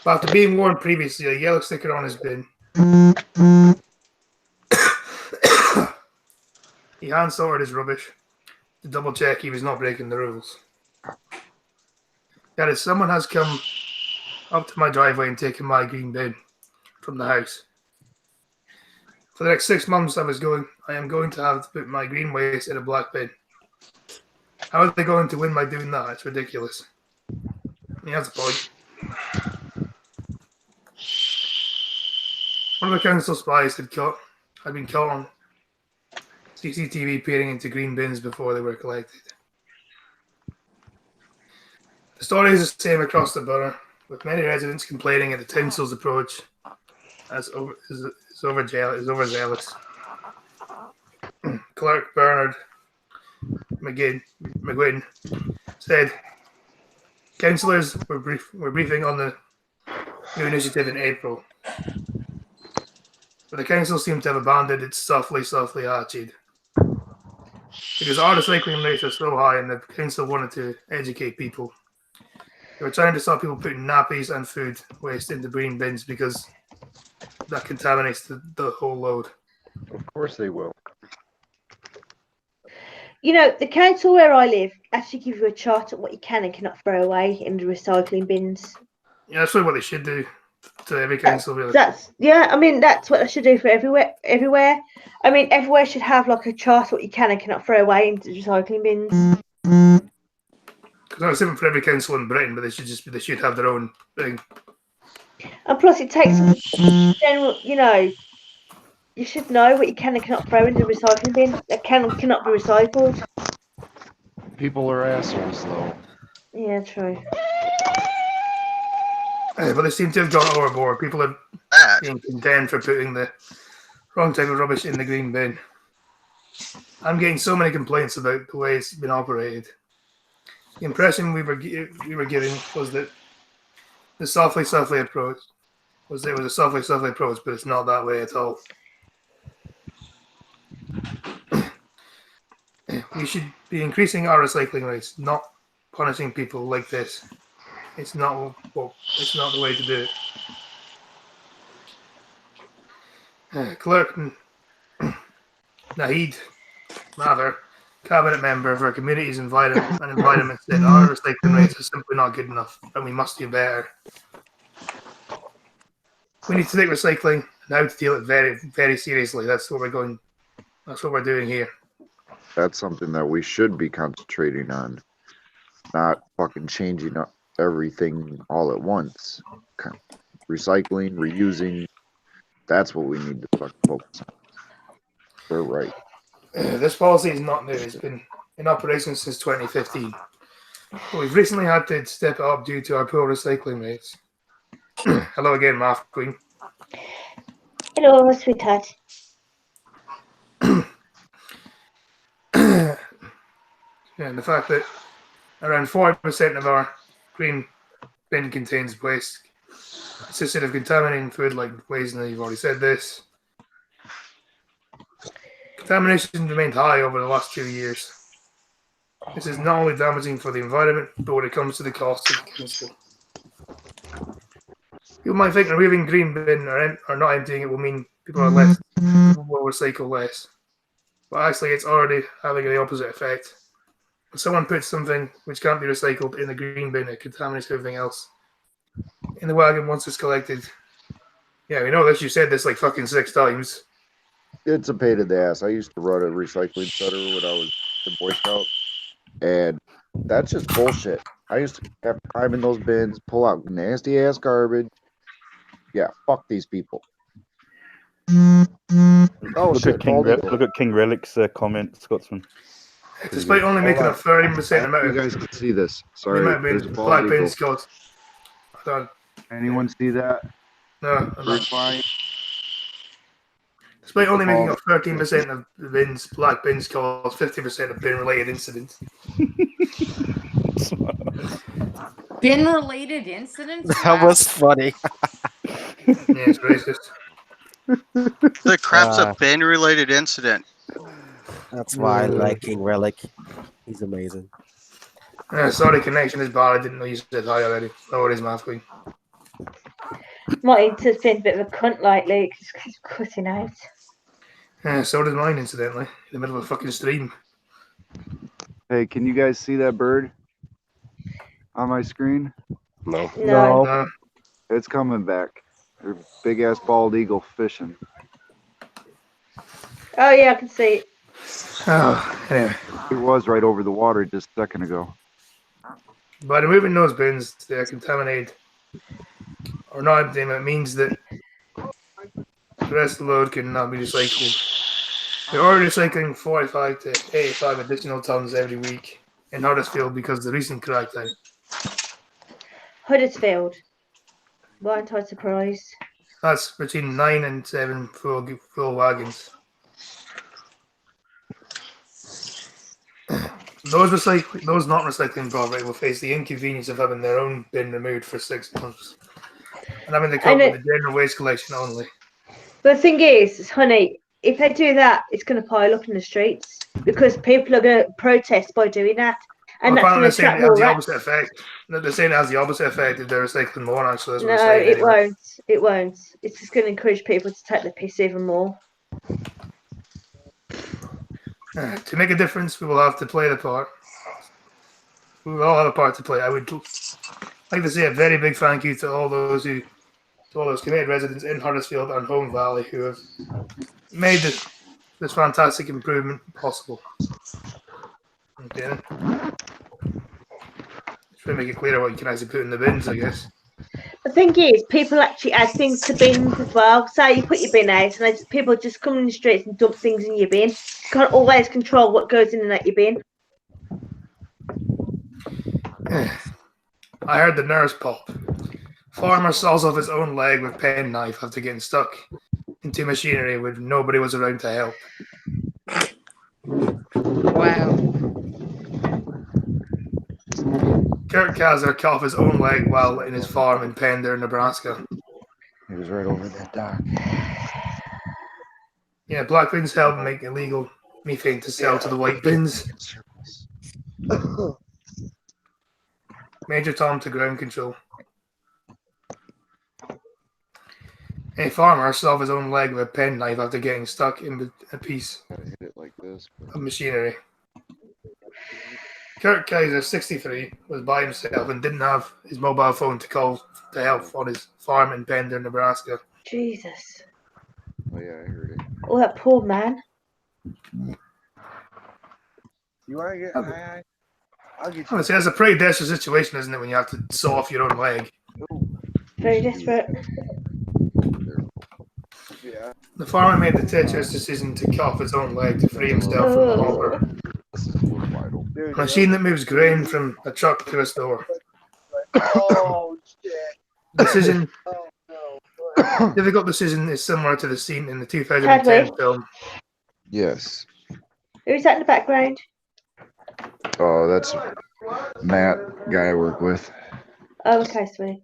After being warned previously, a yellow sticker on his bin. He hand sorted his rubbish to double check he was not breaking the rules. That is, someone has come up to my driveway and taken my green bin from the house. For the next 6 months, I am going to have to put my green waste in a black bin. How are they going to win by doing that? It's ridiculous. He has a point. One of the council spies had been caught on CCTV peering into green bins before they were collected. The story is the same across the borough, with many residents complaining at the council's approach as overzealous. Clerk Bernard McGuinn said, councillors were briefing on the new initiative in April, but the council seemed to have abandoned its softly attitude. Because our recycling rates are so high and the council wanted to educate people. They were trying to stop people putting nappies and food waste into green bins because that contaminates the whole load. Of course they will. You know, the council where I live actually give you a chart of what you can and cannot throw away in the recycling bins. Yeah, that's really what they should do to every council, really. That's I mean that's what they should do for everywhere. I mean everywhere should have like a chart of what you can and cannot throw away into the recycling bins. Because it's different for every council in Britain, but they should have their own thing. And plus it takes general, you should know what you can and cannot throw into the recycling bin that can and cannot be recycled. People are assholes, though. Yeah, true. But they seem to have gone overboard. People are That. being condemned for putting the wrong type of rubbish in the green bin. I'm getting so many complaints about the way it's been operated. The impression we were giving was that the softly approach was that it was a softly approach, but it's not that way at all. We should be increasing our recycling rates, not punishing people like this. It's not the way to do it. Clerk Nahid Mather, cabinet member for Communities and Environment, said our recycling rates are simply not good enough, and we must do better. We need to take recycling and how to deal it very, very seriously. That's what we're doing here. That's something that we should be concentrating on, not fucking changing up everything all at once. Recycling, reusing, that's what we need to fucking focus on. They're right. This policy is not new. It's been in operation since 2015. But we've recently had to step it up due to our poor recycling rates. Hello again, Math Queen. Hello, sweetheart. And the fact that around 40% of our green bin contains waste consisted of contaminating food like poison. You've already said this. Contamination remained high over the last 2 years. This is not only damaging for the environment, but when it comes to the cost of the chemical. People might think removing green bin or not emptying it will mean people will recycle less. But actually, it's already having the opposite effect. When someone puts something which can't be recycled in the green bin, it contaminates everything else. In the wagon, once it's collected. Yeah, we know this. You said this like fucking 6 times. It's a pain in the ass. I used to run a recycling center when I was in Boy Scout, and that's just bullshit. I used to have to climb in those bins, pull out nasty ass garbage. Yeah, fuck these people. Oh Look shit! at King Relic's comment, Scotsman. Despite only making a 30% amount You of guys can see this. the Sorry, amount of there's bins, a bald black eagle. bins got. Hold on. Anyone see that? No, I'm not. Fine. Despite only making up 13% of the bins, black bins cause 50% of bin-related incidents. Bin related incidents? That was funny. Yeah, it's racist. The crap's a bin-related incident. That's why I like King Relic. He's amazing. Sorry, connection is bad. I didn't know you said hi already. Oh, it is, Math Queen. Martin's has been a bit of a cunt lately because he's cutting out. So did mine, incidentally, in the middle of a fucking stream. Hey, can you guys see that bird on my screen? No. No. It's coming back. There's a big ass bald eagle fishing. Oh yeah, I can see it. Oh, anyway. It was right over the water just a second ago. By removing those bins, they are contaminated or not emptying. It means that the rest of the load cannot be recycled. We're already recycling 45 to 85 additional tons every week in Huddersfield because of the recent crackdown. Huddersfield. Weren't I surprised? That's between 9 and 7 full wagons. Those not recycling properly will face the inconvenience of having their own bin removed for 6 months and having to cope with the general waste collection only. But the thing is, honey, if they do that, it's going to pile up in the streets because people are going to protest by doing that. And Well, that's going to attract more the rats. opposite effect. They're saying it has the opposite effect if they're recycling more, actually. That's what No, they're saying it anyway. won't. It won't. It's just going to encourage people to take the piss even more. To make a difference, we will have to play the part. We will all have a part to play. I would like to say a very big thank you to all those committed residents in Huddersfield and Home Valley who have made this fantastic improvement possible. Okay. Try to make it clear what you can actually put in the bins, I guess. The thing is, people actually add things to bins as well. Say you put your bin out, and people just come in the streets and dump things in your bin. You can't always control what goes in and out your bin. I heard the nurse pop. Farmer saws off his own leg with penknife after getting stuck into machinery when nobody was around to help. Wow. Kurt Kaiser cut off his own leg while in his farm in Pender, Nebraska. He was right over that dock. Yeah, Black Bins helped make illegal methane to sell to the white bins. Major Tom to ground control. A farmer saw off his own leg with a penknife after getting stuck in a piece Gotta hit it like this. of machinery. Kurt Kaiser, 63, was by himself and didn't have his mobile phone to call to help on his farm in Pender, Nebraska. Jesus. Oh yeah, I heard it. Oh, that poor man. You wanna get high? I'll get you. Honestly, that's a pretty desperate situation, isn't it, when you have to saw off your own leg? Very desperate. Yeah. The farmer made the treacherous decision to cut off his own leg to free himself from the hopper. This is vital. A machine that moves grain from a truck to a store. Oh shit. Decision. Oh no. Difficult decision is similar to the scene in the 2010 film. Yes. Who's that in the background? Oh, that's Matt, guy I work with. Oh, okay, sweet.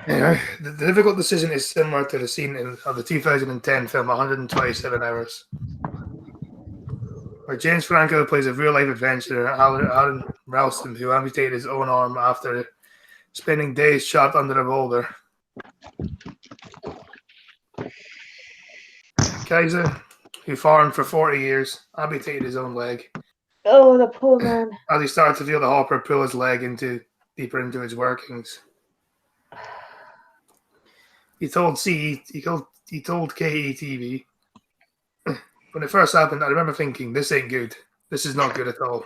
Anyway, the difficult decision is similar to the scene of the 2010 film 127 Hours, where James Franco plays a real-life adventurer, Alan Ralston, who amputated his own arm after spending days trapped under a boulder. Kaiser, who farmed for 40 years, amputated his own leg Oh, the poor man. as he started to feel the hopper pull his leg deeper into its workings. He told KETV, when it first happened, I remember thinking, this ain't good. This is not good at all.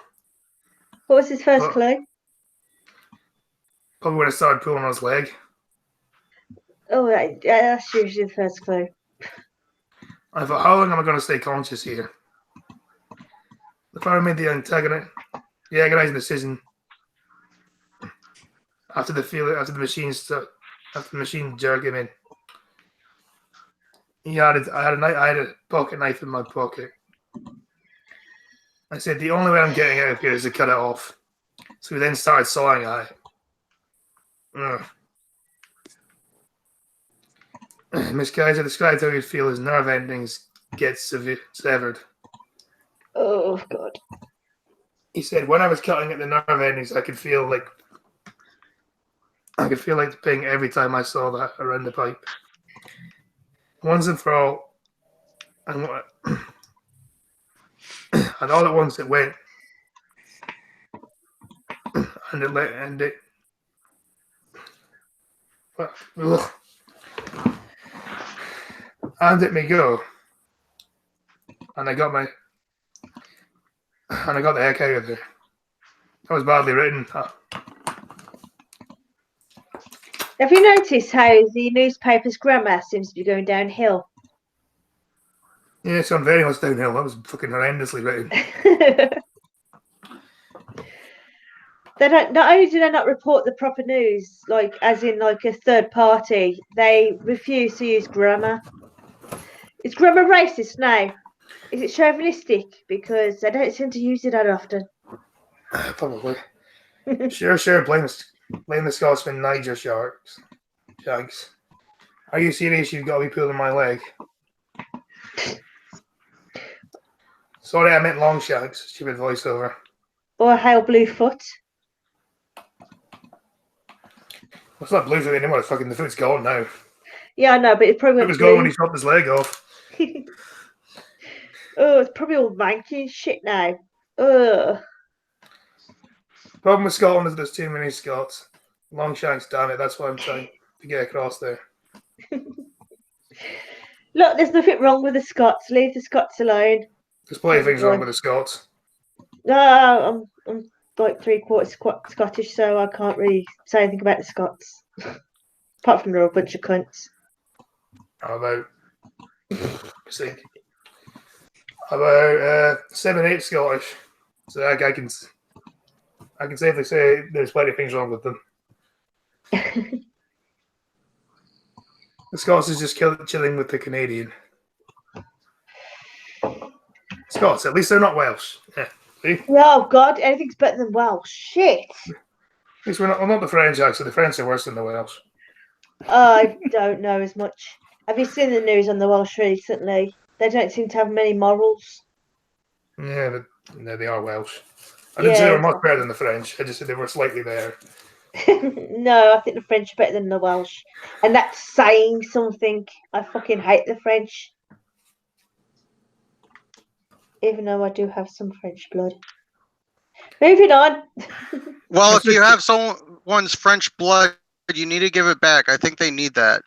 What was his first Well- clue? Probably when I started pulling on his leg. Oh, right. Yeah, that's usually the first clue. I thought, how long am I going to stay conscious here? The farmer made the agonizing decision after the machine jerked him in. I had a pocket knife in my pocket. I said, the only way I'm getting out of here is to cut it off. So we then started sawing at it. Ugh. Miss Kaiser described how he'd feel his nerve endings get severed. Oh, God. He said, when I was cutting at the nerve endings, I could feel like the ping every time I saw that around the pipe. Once and for all, and all at once it went, and it me go, and I got the heck out of there. That was badly written. Have you noticed how the newspaper's grammar seems to be going downhill? Yeah, it's gone very much downhill. That was fucking horrendously written. They don't. Not only do they not report the proper news, like as in like a third party, they refuse to use grammar. Is grammar racist now? Is it chauvinistic? Because they don't seem to use it that often. Probably. Sure. Blame the Scotsman Niger Shanks. Are you serious? You've got to be pulling my leg. Sorry, I meant Longshanks. Stupid voiceover. Or Hail Bluefoot. It's not Bluefoot anymore. Fucking the foot's gone now. Yeah, I know, but it probably It was gone when he chopped his leg off. Oh, it's probably all manky and shit now. Ugh. Problem with Scotland is there's too many Scots. Longshanks, damn it. That's what I'm trying to get across there. Look, there's nothing wrong with the Scots. Leave the Scots alone. There's plenty of things wrong with the Scots. No, I'm like 3/4 Scottish, so I can't really say anything about the Scots. Apart from they're a bunch of cunts. How about 7-8 Scottish? So I I can safely say there's plenty of things wrong with them. The Scots is just chilling with the Canadian. Scots, at least they're not Welsh. Yeah, see? Oh God, anything's better than Welsh. Shit. At least we're not the French, actually. The French are worse than the Welsh. I don't know as much. Have you seen the news on the Welsh recently? They don't seem to have many morals. Yeah, but no, they are Welsh. I didn't say they were much better than the French. I just said they were slightly better. No, I think the French are better than the Welsh. And that's saying something. I fucking hate the French. Even though I do have some French blood. Moving on. Well, if you have someone's French blood, you need to give it back. I think they need that.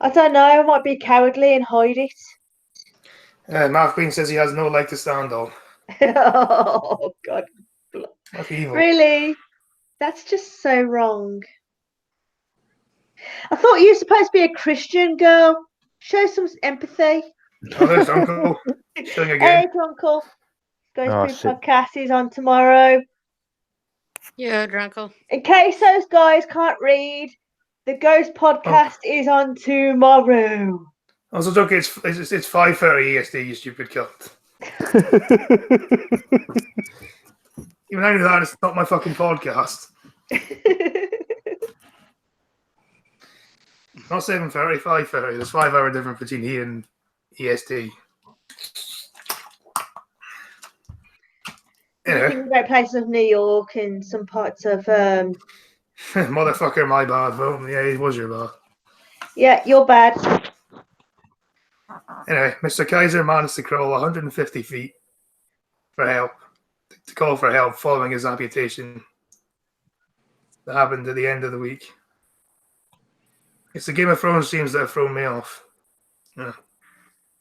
I don't know, I might be cowardly and hide it. Mark Queen says he has no leg to stand on. Oh God. That's evil. Really? That's just so wrong. I thought you were supposed to be a Christian girl. Show some empathy. Oh, there's Uncle. Showing again. Hey, Uncle. Going Oh, through shit. podcast is on tomorrow. Yeah, Drunkle. In case those guys can't read, the Ghost podcast is on tomorrow. I was joking. It's 5:30 EST. You stupid cunt. Even I knew that. It's not my fucking podcast. Not 7:30, 5:30. There's 5 hour difference between here and EST. Anyway, Think about places of New York and some parts of motherfucker, my bad. Well, yeah, it was your bad. yeah, you're bad. Anyway, Mr. Kaiser managed to crawl 150 feet for help, to call for help following his amputation that happened at the end of the week. It's the Game of Thrones scenes that have thrown me off. Yeah.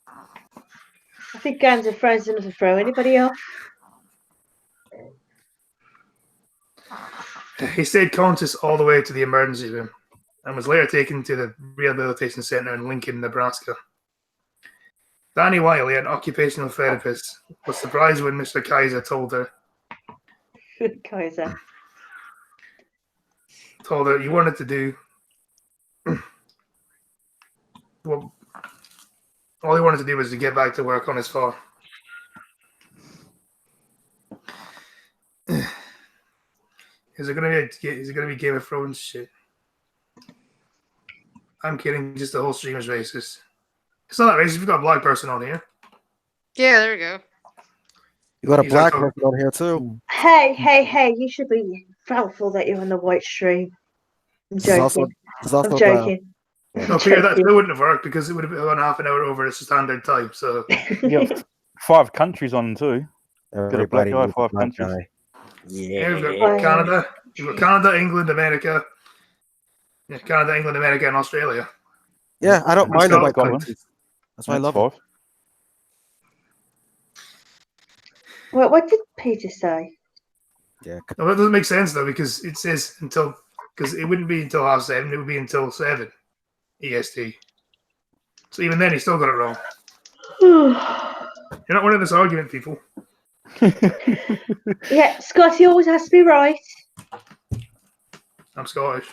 I think Guns of Thrones doesn't throw anybody off. He stayed conscious all the way to the emergency room and was later taken to the rehabilitation center in Lincoln, Nebraska. Danny Wiley, an occupational therapist, was surprised when Mr. Kaiser told her Kaiser. He wanted to do well, all he wanted to do was to get back to work on his farm. Is it gonna be Game of Thrones shit? I'm kidding. Just the whole stream is racist. It's not that racist. We've got a black person on here. Yeah, there we go. You got a He's black like, person on here too. Hey, you should be thankful that you're on the white stream. I'm This is also, joking. this is also I'm joking. No, Peter, that still wouldn't have worked because it would have been half an hour over its standard time. So You got 5 countries on too. everybody guy, needs a 5 black countries. guy. yeah, we've Yeah. got Canada. You've got Canada, England, America. Yeah, Canada, England, America, and Australia. Yeah, I don't mind the white Scotland. countries. That's why I That's love it. 5. What did Peter say? Yeah. No, that doesn't make sense though because it says because it wouldn't be until 7:30. It would be until 7 EST. So even then, he still got it wrong. You're not winning this argument, people. Yeah, Scotty always has to be right. I'm Scottish.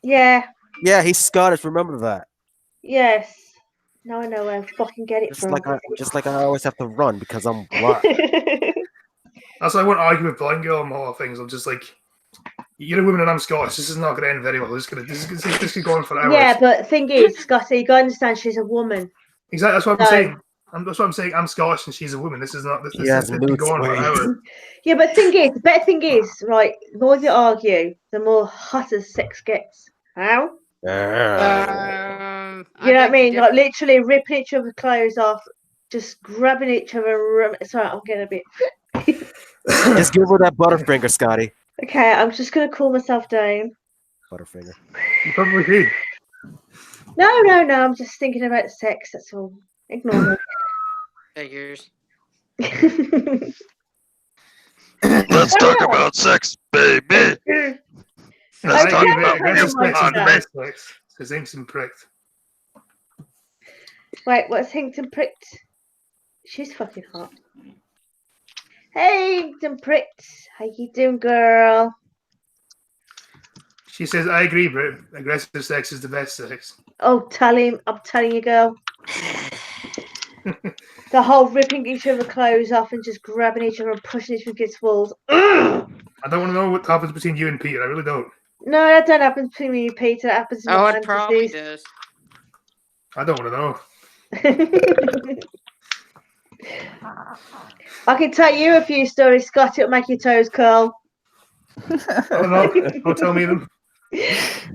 Yeah, Yeah, he's Scottish. Remember that. yes. Now I know where I fucking get it Just from. like I always have to run because I'm black. That's why I won't argue with Blind Girl on a lot of things. I'm just like, you're a woman and I'm Scottish. This is not going to end very well. This could go on for hours. Yeah, but the thing is, Scotty, you gotta understand she's a woman. Exactly. That's what I'm No. saying. That's what I'm saying. I'm Scottish and she's a woman. This is not. This has could mood go on for swings. hours. Yeah, but the better thing is, right, the more you argue, the more hotter sex gets. How? Um, You know what I mean? beg Like to literally ripping each other's clothes off, just grabbing each other. Sorry, I'm getting a bit. Just give her that Butterfinger, Scotty. Okay, I'm just gonna cool myself down. Butterfinger. You probably did. No, I'm just thinking about sex. That's all. Ignore figures. me. Let's talk about sex, baby. Let's Okay, talk okay, about okay. sex. His ink's been pricked. Wait, what's Hinkton pricked? She's fucking hot. Hey, them pricks. How you doing, girl? She says, I agree, Brit. Aggressive sex is the best sex. Oh, tell him. I'm telling you, girl. The whole ripping each other clothes off and just grabbing each other and pushing each other against walls. Ugh! I don't want to know what happens between you and Peter. I really don't. No, that don't happen between me and Peter. That happens in Oh, my it probably fantasies. does. I don't want to know. I can tell you a few stories, Scott. It'll make your toes curl. Oh, no. Don't tell me them.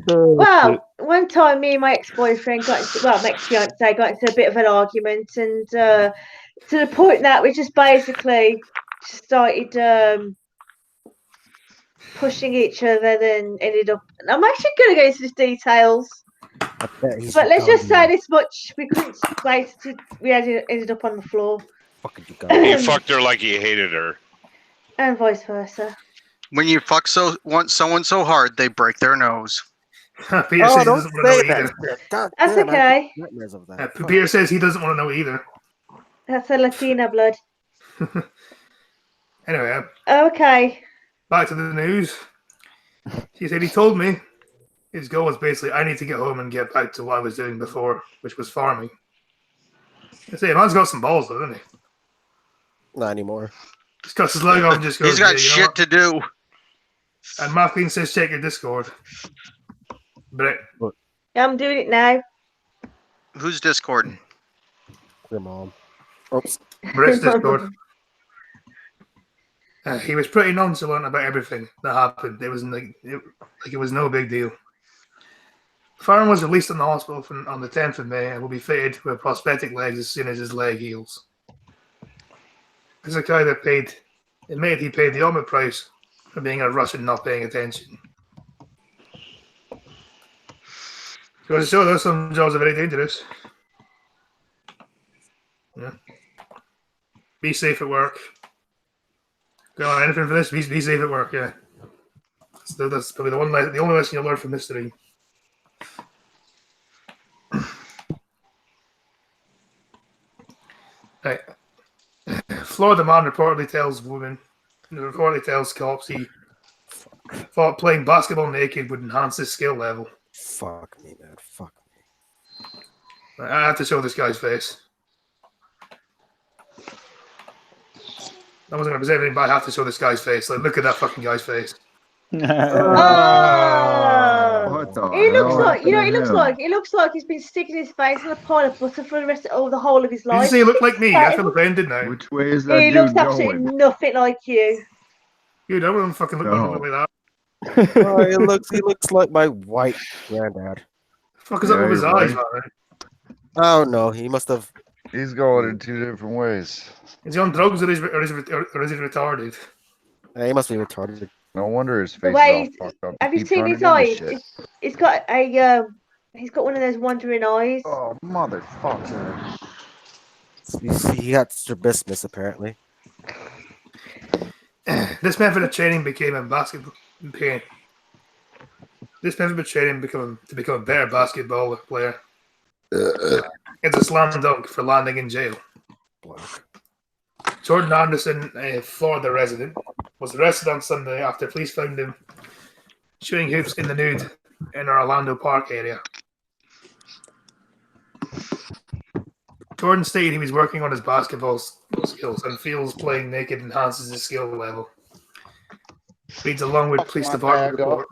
Well, one time me and my ex-boyfriend got into, well, my ex-fiance got into a bit of an argument, and to the point that we just basically started pushing each other, then ended up. I'm actually going to go into the details, I bet he's but let's just say retarded. this much: we couldn't wait till we ended up on the floor, Fucking you He guys. fucked her like he hated her. and vice versa. When you fuck want someone so hard, they break their nose. Peter Oh, says he don't doesn't want to say know that. either. shit. God That's damn, I have okay. nightmares of that. Fuck. Peter says he doesn't want to know either. That's a Latina blood. Anyway, Okay. back to the news. She said he told me his goal was basically I need to get home and get back to what I was doing before, which was farming. I say, man's got some balls though, doesn't he? Not anymore. Just cuts his leg off and just goes, He's got "Yeah, you know shit what?" to do. And Marklin says check your Discord. But I'm doing it now. Who's Discord? Your mom. Oops. Brett's Discord. He was pretty nonchalant about everything that happened. It was it was no big deal. Farron was released from the hospital on the 10th of May and will be fitted with prosthetic legs as soon as his leg heals. There's a guy that admitted he paid the ultimate price for being a Russian not paying attention. Goes to show though, some jobs are very dangerous. Yeah. Be safe at work. Go on, anything for this? Be safe at work, yeah. So that's probably the only lesson you'll learn from history. Right. Florida man reportedly tells cops he thought playing basketball naked would enhance his skill level. Fuck me, man. Fuck me. I have to show this guy's face. I wasn't going to present anything, but I have to show this guy's face. Like, look at that fucking guy's face. Oh, What the he looks hell like, you know, happened to he him? looks like he's been sticking his face in a pile of butter for the whole of his Did you life. say he looked like me? I Yeah, feel offended now. Which way is that He looks dude absolutely going? nothing like you. Dude, I wouldn't fucking look No. like that. Oh, he looks like my white granddad. Fuck is up Yeah, with his you're eyes, right. man? Oh no, he must have. He's going in two different ways. Is he on drugs or is he retarded? He must be retarded. No wonder his The face is way all he's- fucked up. Have He you keeps seen running his into eyes? shit. He's got one of those wandering eyes. Oh, motherfucker. You see, he got strabismus apparently. This method of training became a basketball pain. This method of training to become a better basketball player. It's a slam dunk for landing in jail. Jordan Anderson, a Florida resident, was arrested on Sunday after police found him shooting hoops in the nude in our Orlando Park area. Jordan stated he was working on his basketball skills and feels playing naked enhances his skill level. Reads along with police my department bag up. report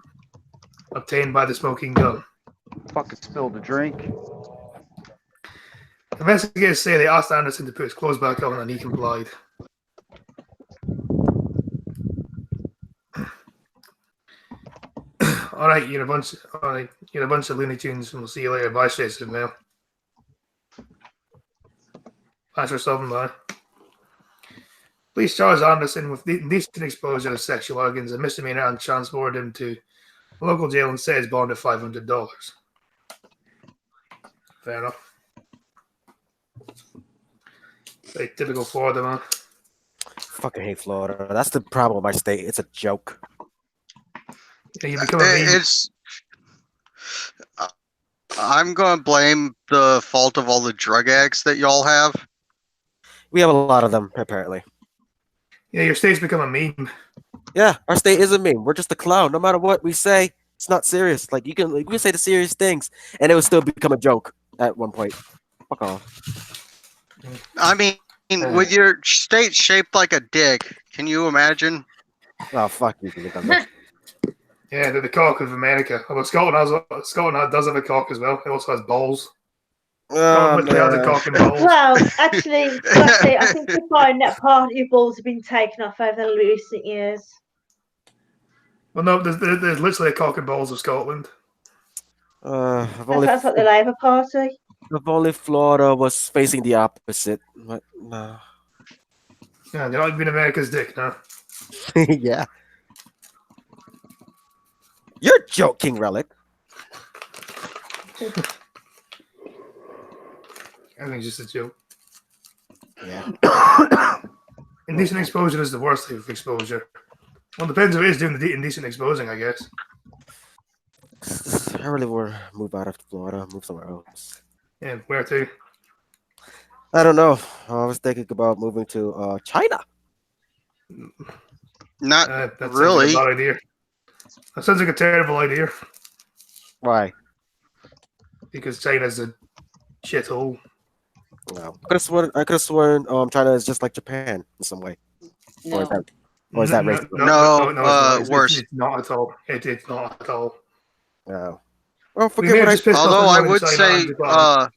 obtained by the smoking gun. Fucking spilled a drink. Investigators say they asked Anderson to put his clothes back on and he complied. Alright, you're a bunch of Looney Tunes and we'll see you later. Bye, Jason Mail. Thanks for stopping by. Police charged Anderson with indecent exposure of sexual organs, a misdemeanor, and transported him to a local jail and set his bond at $500. Fair enough. Very typical Florida, man. Fucking hate Florida. That's the problem with my state. It's a joke. Yeah, you become a meme. It's. I'm gonna blame the fault of all the drug addicts that y'all have. We have a lot of them apparently. Yeah, your state's become a meme. Yeah, our state is a meme. We're just a clown. No matter what we say, it's not serious. Like you can say the serious things, and it will still become a joke at one point. Fuck off. I mean, with your state shaped like a dick, can you imagine? Oh fuck you! Can Yeah, the cock of America. Although Scotland does have a cock as well. It also has balls. Scotland literally has a cock and balls. Well, actually, I think you find that part of your balls have been taken off over the recent years. Well, no, there's literally a cock and balls of Scotland. That's like the Labour Party. If only Florida was facing the opposite. But no. Yeah, you're not even America's dick now. Yeah. You're joking, Relic. I think it's just a joke. Yeah. Indecent exposure is the worst type of exposure. Well, it depends if it is doing the indecent exposing, I guess. I really want to move out of Florida, move somewhere else. Yeah, where to? I don't know. I was thinking about moving to China. Not that really. Sounds like a bad idea. That sounds like a terrible idea. Why? Because China's a shithole. No. I could have sworn China is just like Japan in some way. No. Or is that racist? No, worse. It's not at all. It's not at all. No. Well, We may have just pissed off Although I everyone in would China say, and Japan.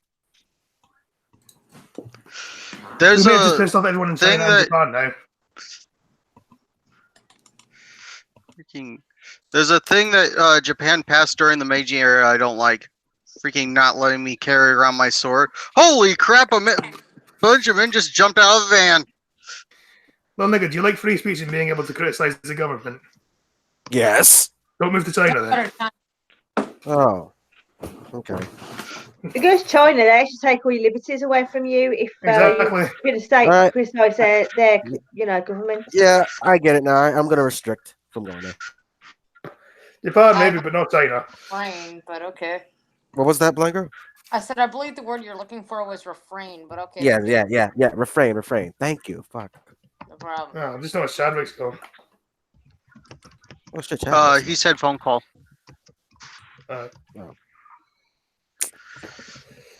there's We may have just a pissed off everyone in thing China and that Japan now. there's a thing that Japan passed during the Meiji era I don't like. Freaking not letting me carry around my sword. Holy crap! Bunch of men just jumped out of the van. Well, nigga, do you like free speech and being able to criticize the government? Yes. Don't move to China then. Oh. Okay. If you go to China, they actually take all your liberties away from you if Exactly. the state Right. criticise their government. Yeah, I get it now. I'm gonna restrict from going there. Japan maybe, but not China. Refrain, but okay. What was that, Blanco? I said I believe the word you're looking for was refrain, but okay. Yeah. Refrain. Thank you. Fuck. No problem. Oh, I'm just not Chadwick's going. Oh shit. Chad. He said phone call.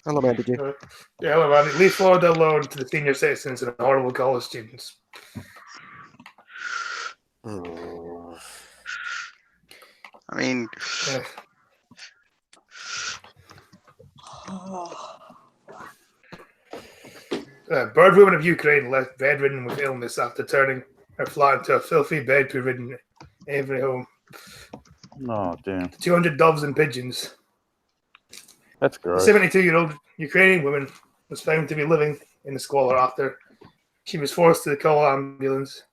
Hello, man. Did you? Yeah, hello, man. Leave Florida alone to the senior citizens and horrible college students. Oh. I mean, Yeah. Bird woman of Ukraine left bedridden with illness after turning her flat into a filthy bed-ridden every home. Oh, damn. 200 doves and pigeons. That's A gross. 72-year-old Ukrainian woman was found to be living in the squalor after she was forced to call ambulance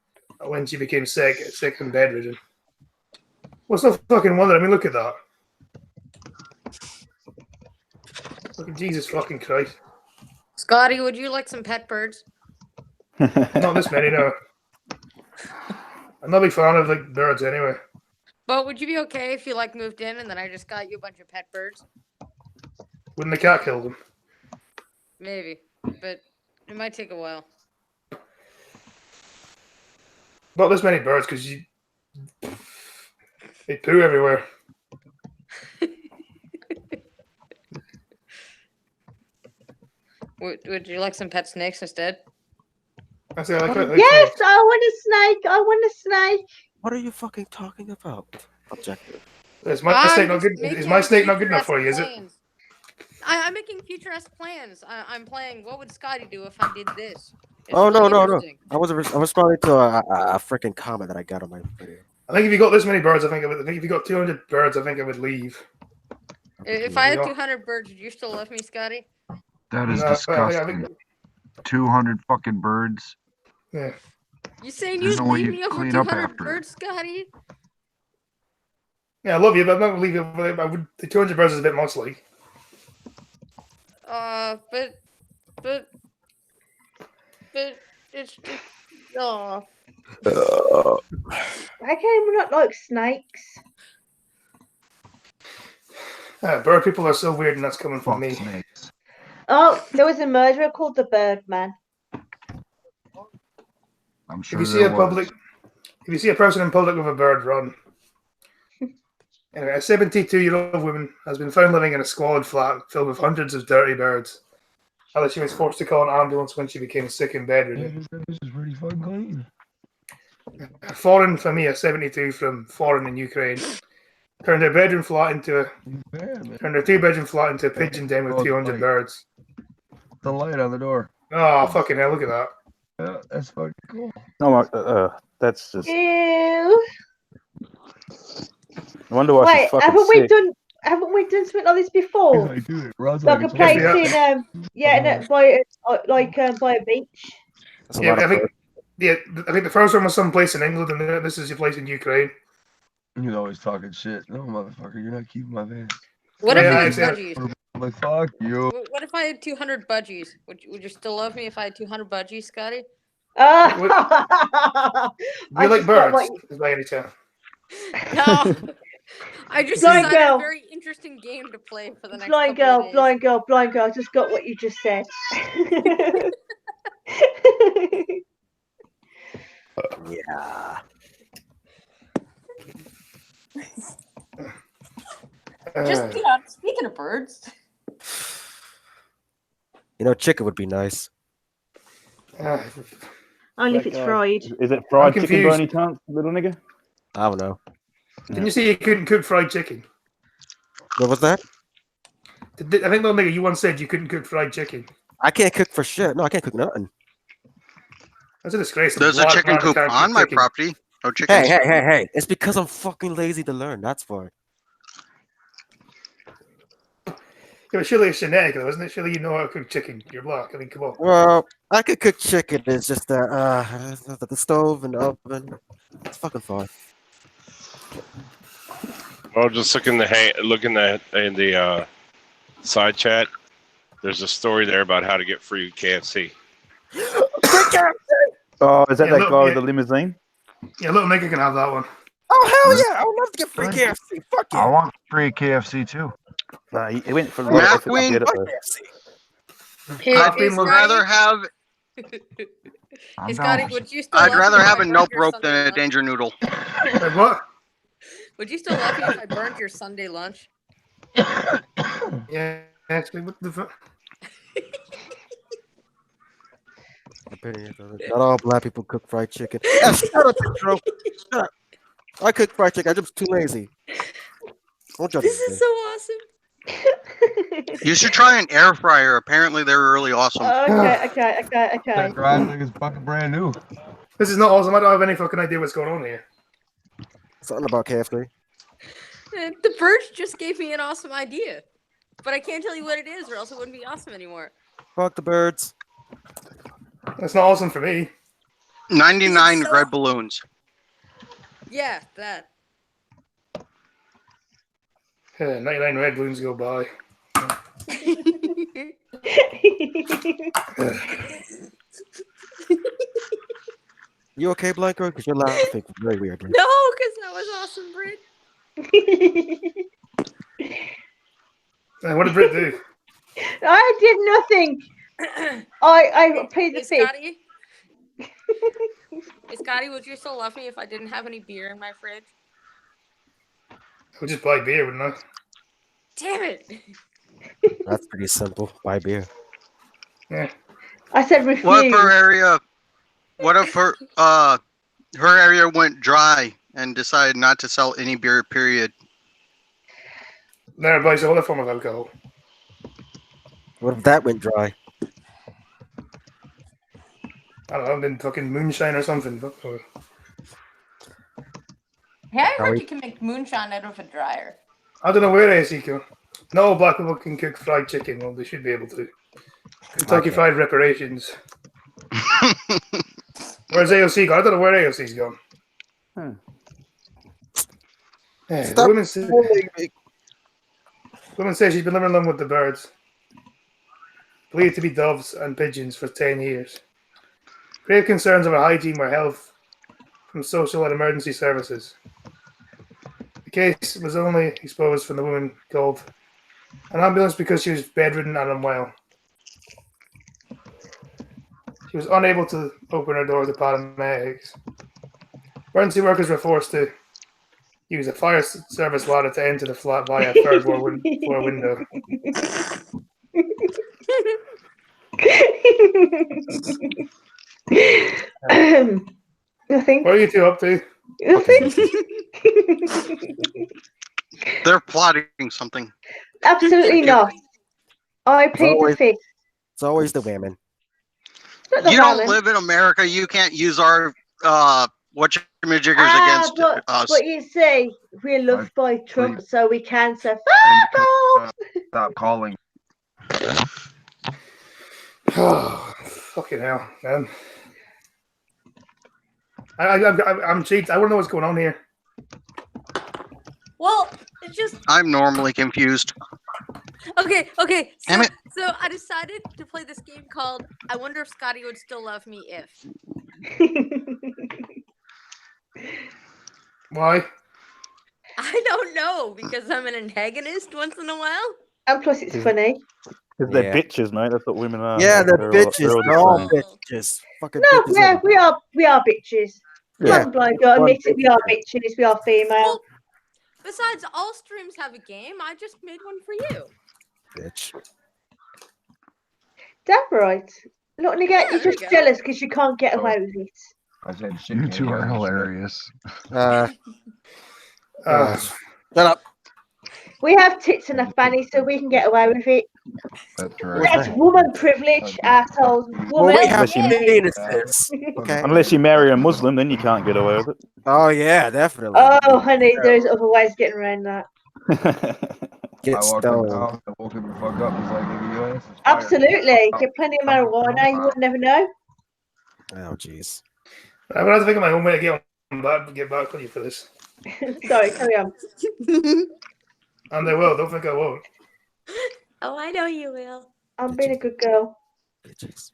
when she became sick and bedridden. What's no fucking wonder? I mean, look at that. Look at Jesus fucking Christ. Scotty, would you like some pet birds? Not this many, no. I'm not a big fan of like birds anyway. But would you be okay if you like moved in and then I just got you a bunch of pet birds? Wouldn't the cat kill them? Maybe, but it might take a while. Not this many birds because they poo everywhere. Would you like some pet snakes instead? I say I like Yes, I want a snake. I want a snake. What are you fucking talking about? Objective. Is my snake not good? Is my snake not good enough for you? Is it? I'm making futuristic plans. I'm playing. What would Scotty do if I did this? It's Oh no. interesting. I was responding to a freaking comment that I got on my video. I think if you got this many birds, I think if you got 200 birds, I think I would leave. If I had 200 birds, would you still love me, Scotty? That is No, I disgusting. 200 fucking birds. Yeah. You saying There's you'd no way leave you me over clean up 200 after it. birds, Scotty? Yeah, I love you, but I'm not gonna leave you. I would. The 200 birds is a bit much, like. But it's oh. Why can we not like snakes? Bird people are so weird, and that's coming from me. Snakes. Oh, there was a murderer called the Birdman. I'm If sure you see there a was. public, if you see a person in public with a bird, run. Anyway, a 72-year-old woman has been found living in a squalid flat filled with hundreds of dirty birds. Although she was forced to call an ambulance when she became sick and bedridden. This is pretty fucking clean. Foreign Famia, 72, from Foreign in Ukraine, turned her bedroom flat into a turned her 2-bedroom flat into a pigeon den with 200 birds. The light on the door. Oh fucking hell! Look at that. Yeah, that's fucking cool. No, that's just. Ew. I wonder why she's Wait, fucking haven't we sick. done something like this before? I do it. Rod's Like a it's place Yeah. in by a beach. That's a Yeah, lot I of think birds. I think the first one was someplace in England, and then this is your place in Ukraine. You're always talking shit. No, motherfucker, you're not keeping my van. What if Yeah, I I had see. budgies? I'm like, fuck you. What if I had 200 budgies? Would you still love me if I had 200 budgies, Scotty? Do I you like just got birds? what By any chance? No. I just Blind decided girl. a very interesting game to play for the next blind couple girl, of days. blind girl. I just got what you just said. Yeah. Just speaking of birds. You know, chicken would be nice. Only if Like, it's fried. Is it fried I'm chicken by confused. any chance, little nigga? I don't know. Didn't you say you couldn't cook fried chicken? What was that? I think, little nigga, you once said you couldn't cook fried chicken. I can't cook for shit. No, I can't cook nothing. That's a disgrace. There's a lot of chicken people coop can't on cook my chicken. property. No chickens. Hey. It's because I'm fucking lazy to learn. That's why. Yeah, but surely it's genetic, though, isn't it? Surely you know how to cook chicken. You're black. I mean, come on. Well, I could cook chicken. It's just the stove and the oven. It's fucking fun. Well, just look in the side chat. There's a story there about how to get free KFC. Oh, is that Yeah, that look, guy with yeah. the limousine? Yeah, little nigga can have that one. Oh hell yeah! I would love to get free KFC. Fuck I yeah! want free KFC too. Nah, he went for the Matt effort to Queen. get it, Fuck though. KFC. Hey, Coffee I'd rather have I'm Hey, down Scotty, for would you still I'd love rather me if have I a burned nope your rope Sunday than a lunch? danger noodle. Like what? Would you still love me if I burned your Sunday lunch? Yeah, actually, what the fuck? Not all black people cook fried chicken. Yeah, shut up, bro. Shut up. I cook fried chicken. I'm just too lazy. Don't judge This me. is so awesome. You should try an air fryer. Apparently, they're really awesome. Okay. That drive thing is fucking brand new. This is not awesome. I don't have any fucking idea what's going on here. Something about KFC. The birds just gave me an awesome idea. But I can't tell you what it is, or else it wouldn't be awesome anymore. Fuck the birds. That's not awesome for me. 99 so- red balloons. Yeah, that. 99 red balloons go by. You okay, Blanco? Because you're laughing very weirdly. No, because that was awesome, Brit. What did Brit do? I did nothing. I paid the Hey, fee. Scotty? Hey, Scotty, would you still love me if I didn't have any beer in my fridge? I would just buy beer, wouldn't I? Damn it! That's pretty simple. Buy beer. Yeah. I said refuse. What if her area? What if her area went dry and decided not to sell any beer? Period. Then everybody buys other form of alcohol. What if that went dry? I don't know, then fucking moonshine or something. Fuck, or- Hey, I heard you can make moonshine out of a dryer. I don't know where AC go. Not all black people can cook fried chicken. Well, they should be able to. Kentucky Okay. Fried Reparations. Where's AOC gone? I don't know where AOC's gone. Hmm. Yeah, the Stop woman said, bullying me. woman says she's been living along with the birds. Believed to be doves and pigeons for 10 years. Grave concerns over hygiene or health from social and emergency services. The case was only exposed when the woman called an ambulance because she was bedridden and unwell. She was unable to open her door to paramedics. Emergency workers were forced to use a fire service ladder to enter the flat via a third floor window. Nothing. What are you two up to? Nothing. They're plotting something. Absolutely not. I plead the always- fifth. It's always the women. Not the You don't woman. live in America. You can't use our whatchamajiggers against us. But you see, we're loved by Trump, so we can say, And fuck you off! Stop calling. Oh, fucking hell, man. I'm cheated. I want to know what's going on here. Well, it's just I'm normally confused. okay. Okay. So, Damn it. so I decided to play this game called "I Wonder if Scotty Would Still Love Me If." Why? I don't know because I'm an antagonist once in a while. And plus, it's funny. Because they're Yeah. bitches, mate. That's what women are. Yeah, Like, they're all- bitches. the They're all same. bitches. Fucking No, bitches. yeah, we are bitches. Yeah. Come on, you admit it, we are bitches, we are female. Well, besides, all streams have a game. I just made one for you. Bitch. Damn right. Look, nigga, Yeah, you're there just you go. jealous because you can't get away with it. I said shit. You can't two hear are me. hilarious. Shut up. We have tits enough, Fanny, so we can get away with it. That's right. That's woman privilege, assholes. Well, we Woman have yeah. penises. Okay. Unless you marry a Muslim, then you can't get away with Oh yeah, definitely. Oh, honey, there's other ways of getting around that. it. Get I walked in the stoned. house, I woke him the fuck up. He's like, nigga, your ass is fired. Absolutely. Get plenty of marijuana, you would never know. Oh jeez. I'm gonna have to think of my own way to get back on you for this. Sorry, carry on. And I will. Don't think I won't. Oh, I know you will. I'm being a good girl. Bitches.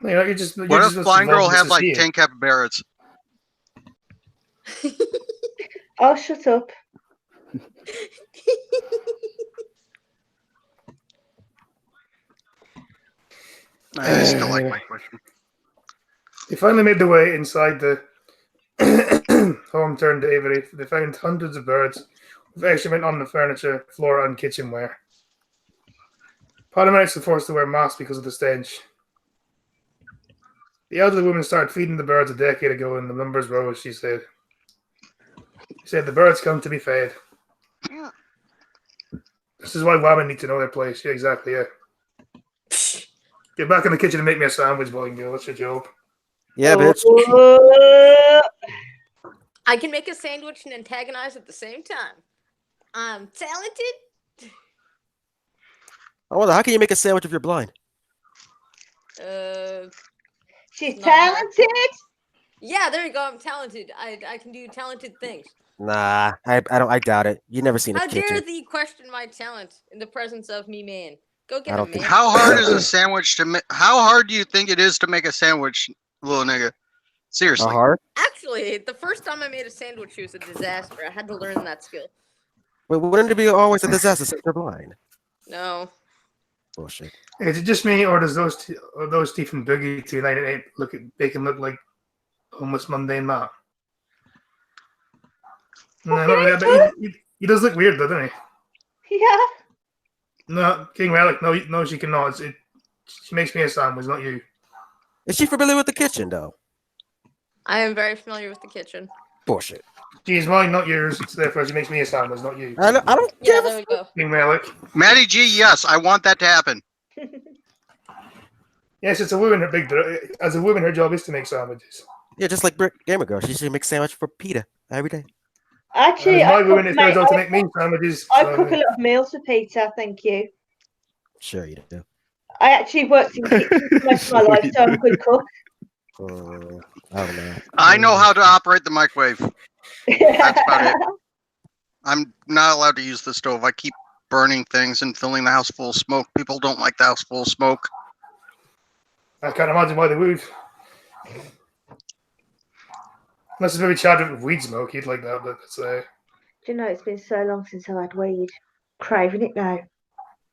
You know, you're just. You're What just if Blind Girl involved had with like society. 10 capybaras? Oh, shut up. I still like my question. They finally made their way inside the home turned to Avery. They found hundreds of birds with excrement on the furniture, floor, and kitchenware. Paramedics were forced to wear masks because of the stench. The elderly woman started feeding the birds a decade ago, and the numbers rose, she said. She said, the birds come to be fed. This is why women need to know their place. Yeah, exactly, yeah. Get back in the kitchen and make me a sandwich, boy and girl. That's your job. Yeah, bitch. Oh, I can make a sandwich and antagonize at the same time. I'm talented. I wonder how can you make a sandwich if you're blind? she's Not hard. talented. Yeah, there you go. I'm talented. I can do talented things. Nah, I doubt it. You never seen a How dare kitchen. thee question my talent in the presence of me, man? Go get I a don't man. think- How hard is a sandwich to make? How hard do you think it is to make a sandwich, little nigga? Seriously. Hard? Actually, the first time I made a sandwich, it was a disaster. I had to learn that skill. Wait, wouldn't it be always a disaster since you're blind? No. Bullshit. Is it just me, or does those teeth and Boogie 298 make him look like almost mundane Matt? No, not really. But he does look weird, though, doesn't he? Yeah. No, King Relic. No, she cannot. She makes me a sandwich, not you. Is she familiar with the kitchen though? I am very familiar with the kitchen. Bullshit. She's mine, not yours. So therefore, she makes me a sandwich, not you. I don't Yeah, give there we go. King Relic. Maddie G, yes, I want that to happen. Yes, it's a woman. As a woman, her job is to make sandwiches. Yeah, just like Brick Gamer Girl. She should make sandwich for Peter every day. Actually, As my I woman, cook, it's her mate, job to make me sandwiches. I so- cook a lot of meals for Peter, thank you. Sure you do. I actually worked in kitchens for most of my life, so I'm a good cook. I don't know. I know how to operate the microwave. That's about it. I'm not allowed to use the stove. I keep burning things and filling the house full of smoke. People don't like the house full of smoke. I can't imagine why they would. Unless it's maybe charged with weed smoke, you'd like that, but it's Do you know, it's been so long since I had weed. Craving it now.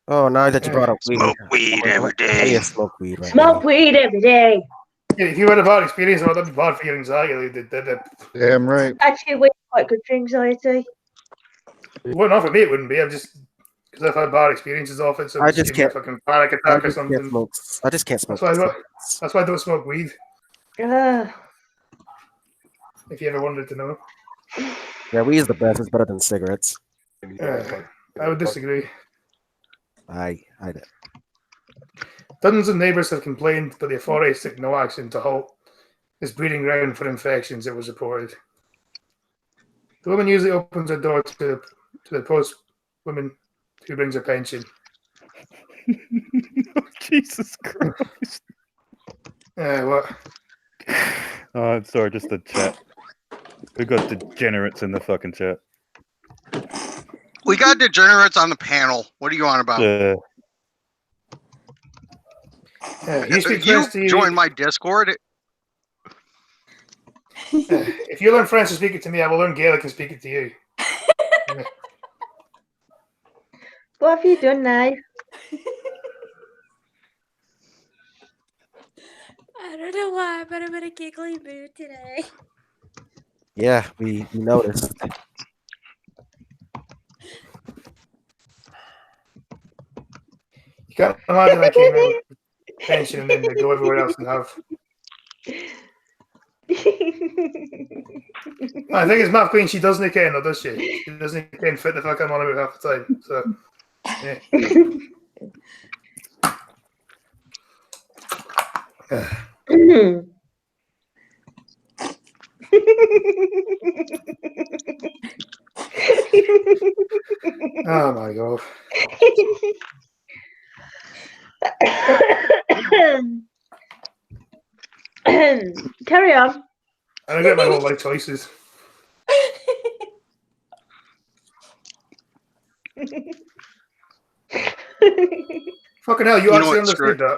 Oh, now that you brought up weed. Smoke weed every day. Yeah, smoke weed right Smoke weed every day. If you had a bad experience, that'd be bad for your anxiety. Damn right. Actually, we're quite good for anxiety. Well, not for me, it wouldn't be. I'm just because I've had bad experiences off it, so I it's just giving me a can't- fucking panic attack or something. I just can't smoke. That's why I don't smoke weed. Ugh. If you ever wanted to know, Yeah, weed is the best. It's better than cigarettes. I would disagree. I Dozens of neighbours have complained, but the authorities took no action to halt this breeding ground for infections. It was reported. The woman usually opens her door to the post woman who brings her pension. Jesus Christ. What? Oh, sorry, just the chat. We got degenerates in the fucking chat. We got degenerates on the panel. What are you on about? You speak French, You join my Discord. If you learn French and speak it to me, I will learn Gaelic and speak it to you. What have you done now? I don't know why, but I'm in a giggly mood today. Yeah, we noticed. You can't imagine I came in with pension and then they go everywhere else and have. I think it's Math Queen. She doesn't care, though, does she? She doesn't care fit the fuck I'm on about half the time. So, yeah. Oh my god. Carry on. I don't get my whole life choices. Fucking hell, you actually understood that.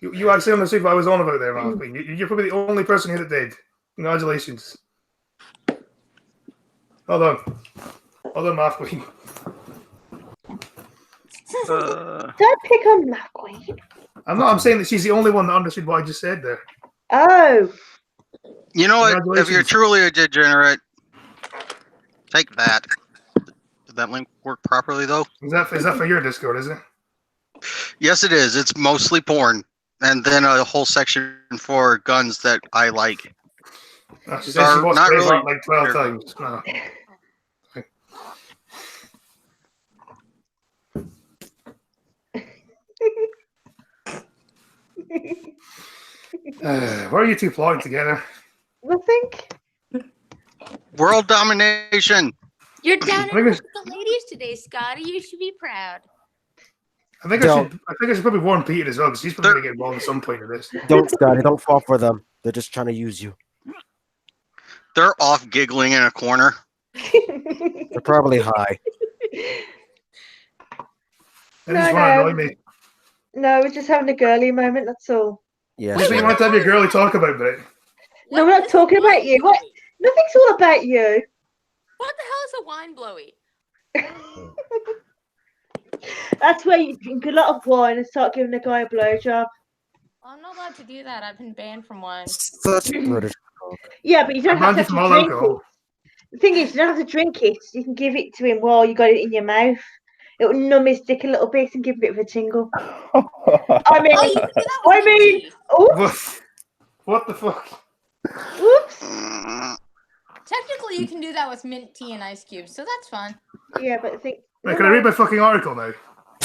You actually understood what I was on about there, Math Queen. You're probably the only person here that did. Congratulations. Well done. Well done, Math Queen. Don't pick on Math Queen. I'm saying that she's the only one that understood what I just said there. Oh. You know what? If you're truly a degenerate, take that. Did that link work properly, though? Is that for your Discord, is it? Yes, it is. It's mostly porn. And then a whole section for guns that I like. She said she watched Braveheart like 12 times. No. Why are you two plotting together? Nothing. World domination. You're down I think with the ladies today, Scotty. You should be proud. I think I should probably warn Peter as well, because he's probably going to get involved at some point of this. Don't, Scotty. Don't fall for them. They're just trying to use you. They're off giggling in a corner. They're probably high. They just want to annoy me. No, we're just having a girly moment, that's all. Yeah. Just what you want to have your girly talk about, but No, we're not talking about you. What? Nothing's all about you. What the hell is a wine blowy? That's where you drink a lot of wine and start giving a guy a blowjob. I'm not allowed to do that. I've been banned from wine. Such British. Yeah, but you don't have to from all drink alcohol. it. The thing is, you don't have to drink it. You can give it to him while you got it in your mouth. It will numb his dick a little bit and give a bit of a tingle. I mean, Oh, you can do that with mint tea. oops, What the fuck? oops. Technically, you can do that with mint tea and ice cubes, so that's fun. Yeah, but I think. Wait, can I read my fucking article now?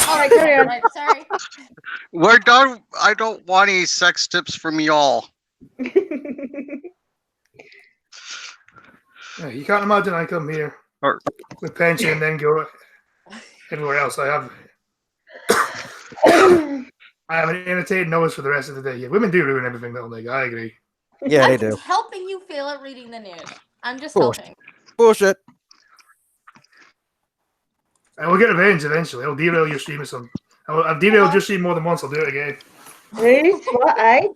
All right, carry on. Right, sorry. We're done. I don't want any sex tips from y'all. Yeah, you can't imagine I come here with pension and then go everywhere else. I have an entertaining nose for the rest of the day. Yeah, women do ruin everything, don't they? I agree. Yeah, I'm they do. just helping you fail at reading the news. I'm just Bullshit. helping. Bullshit. I will get revenge eventually. I'll derail your stream or something. I've derailed your stream more than once. I'll do it again. Who's what, eh?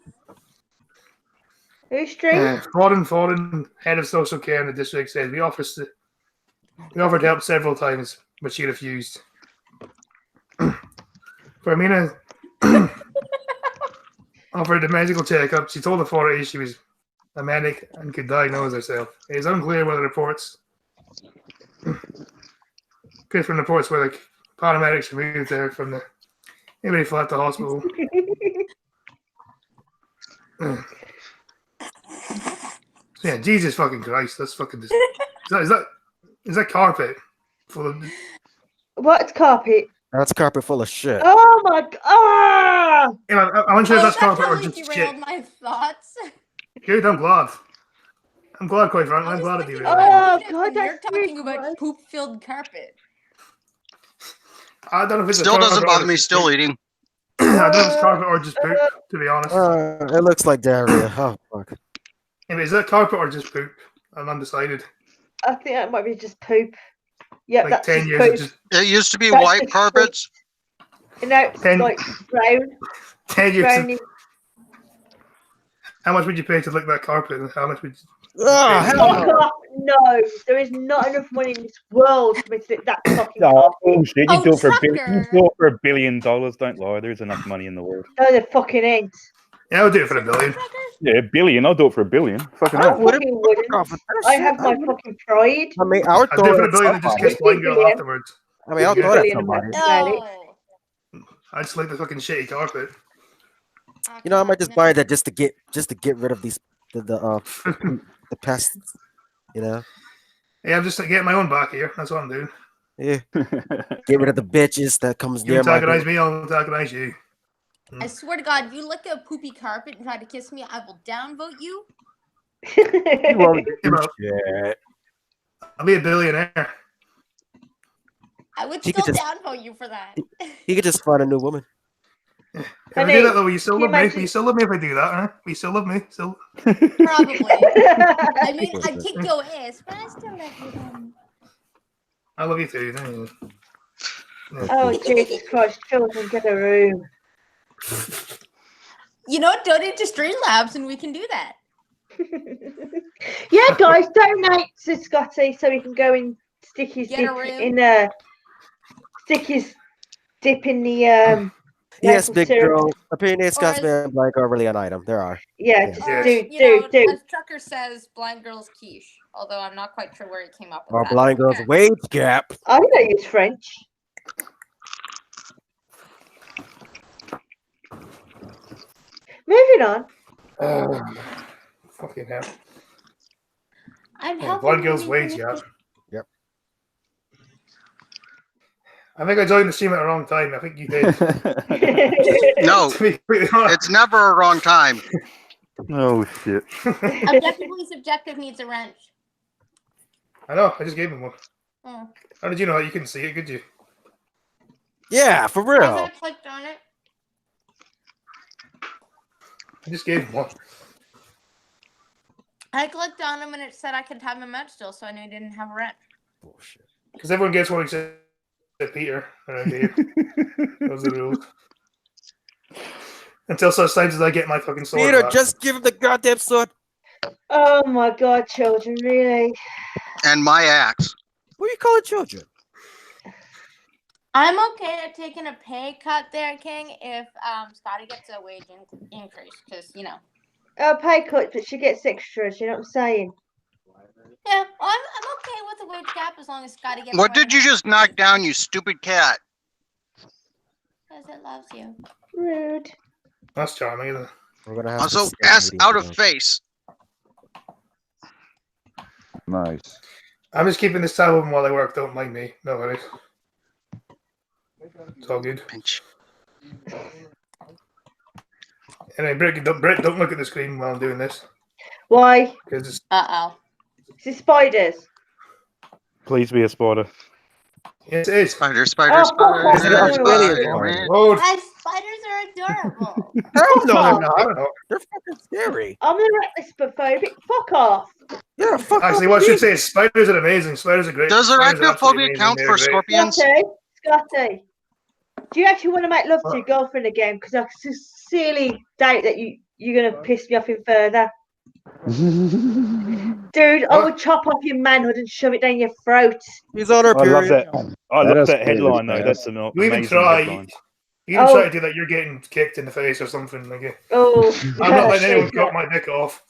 Who's stream? Foreign head of social care in the district said we offered help several times, but she refused. offered a medical checkup. She told authorities she was a medic and could diagnose herself. It is unclear whether reports different reports where the paramedics removed her from the Nobody fled the hospital. Yeah, Jesus fucking Christ, that's fucking. Is that carpet full of? What's carpet? That's carpet full of shit. Oh my god! Ah! Yeah, I'm sure that's that carpet or totally just derailed shit. my thoughts. Good, I'm glad. I'm glad, quite frankly. I'm glad it thinking derailed. Oh shit, god, and you're that's talking really about gross. poop-filled carpet. I don't know if it's Still a carpet doesn't or bother me. just Still poop. eating. I don't know if it's carpet or just poop, to be honest. It looks like diarrhea. Oh fuck. Yeah, but is that carpet or just poop? I'm undecided. I think that might be just poop. Yep, Like that's 10 just years poop. of just It used to be That's white just carpets. And now it's 10 like brown. 10 years. Brownie. How much would you pay to lick that carpet? And how much would you Oh, pay? hell Fuck no. off. No, there is not enough money in this world for me to lick that fucking Oh, carpet. bullshit. You Oh, do it for you Tucker. do it for $1 billion. Don't lie. There's enough money in the world. No, there fucking ain't. Yeah, I'll do it for $1 billion. Yeah, $1 billion. I'll do it for $1 billion. Fucking I hell. fucking wouldn't. Off with that I shit. have my fucking pride. I mean, I would I'll do throw it for it $1 billion and just kiss Blind Girl Billion. afterwards. I mean, I'll Yeah. throw it at Billion somebody. about it. Oh. I just like the fucking shitty carpet. You know, I might just buy that just to get rid of these the pests. You know, Yeah, I'm just getting my own back here. That's what I'm doing. yeah. Get rid of the bitches that comes You near my. antagonize me, I'll antagonize you. I swear to God, if you lick a poopy carpet and try to kiss me, I will downvote you. You won't Yeah, do bro. shit. I'll be a billionaire. I would He still could just- downvote you for that. He could just find a new woman. If Honey, I do that though, will you still can you love me? Will imagine- you still love me if I do that, huh? Will you still love me? Still? Probably. I mean, Yeah. I'd kick your ass, but I still love you. Then. I love you too. Thank you. Oh, Jesus Christ, children, get a room. You know, donate to Streamlabs and we can do that. Yeah, guys, donate to Scotty so he can go and stick his Get dip a room. in stick his dip in the Yes, maple big syrup. girl. Opinionated Or as- Scotsman Blank are really an item. There are. Yeah, Yeah. just Yes. do. You know, as Trucker says, blind girl's quiche. Although I'm not quite sure where he came up with Or that. blind girl's Okay. wage gap. I don't use French. Moving on. Fucking hell. I'm Yeah, helping Blind you Girl's wage because- gap. Yep. I think I joined the stream at the wrong time. I think you did. No, To be completely honest. it's never a wrong time. Oh shit. Objectively subjective needs a wrench. I know. I just gave him one. Oh. How did you know that? You couldn't see it, could you? Yeah, for As real. I clicked on it. I just gave him one. I clicked on him and it said I could have him out still, so I knew he didn't have a wrench. Bullshit. Because everyone gets one except Peter around here. Those are the rules. Until such times as I get my fucking sword Peter, back. just give him the goddamn sword. Oh my god, children, really? And my axe. What are you calling children? I'm okay at taking a pay cut there, King, if Scotty gets a wage increase, because, you know. Oh, pay cut, but she gets extras, you know what I'm saying? Yeah, well, I'm okay with the wage cap as long as Scotty gets What did you just knock down, you stupid cat? Because it loves you. Rude. That's charming, isn't it? We're gonna have Also, to ass schedule out these of face. Nice. I'm just keeping this tab open while I work. Don't mind me. No worries. It's all good. Pinch. Anyway, Britt, don't look at the screen while I'm doing this. Why? Because it's Uh-oh. Is it spiders? Please be a spotter. yes, it is. Spider, spider, Oh, fuck off. spider, That's really spider, annoying. man. Road. My spiders are adorable. Hell no, I they're not. don't know. They're fucking scary. I'm the arachnophobic. Fuck off. Yeah, fuck Actually, off what I you. should say is spiders are amazing. Spiders are great. Does Spiders are absolutely arachnophobia amazing. count They're for great. scorpions? Scotty. Do you actually want to make love to your girlfriend again? Because I sincerely doubt that you're going to piss me off even further. Dude, I What? would chop off your manhood and shove it down your throat. He's on her I love period. that. I That love is that headline pretty though. That's an You even amazing try. headline. You even Oh. try to do that, you're getting kicked in the face or something. Like, Oh, I'm not letting anyone cut my dick off.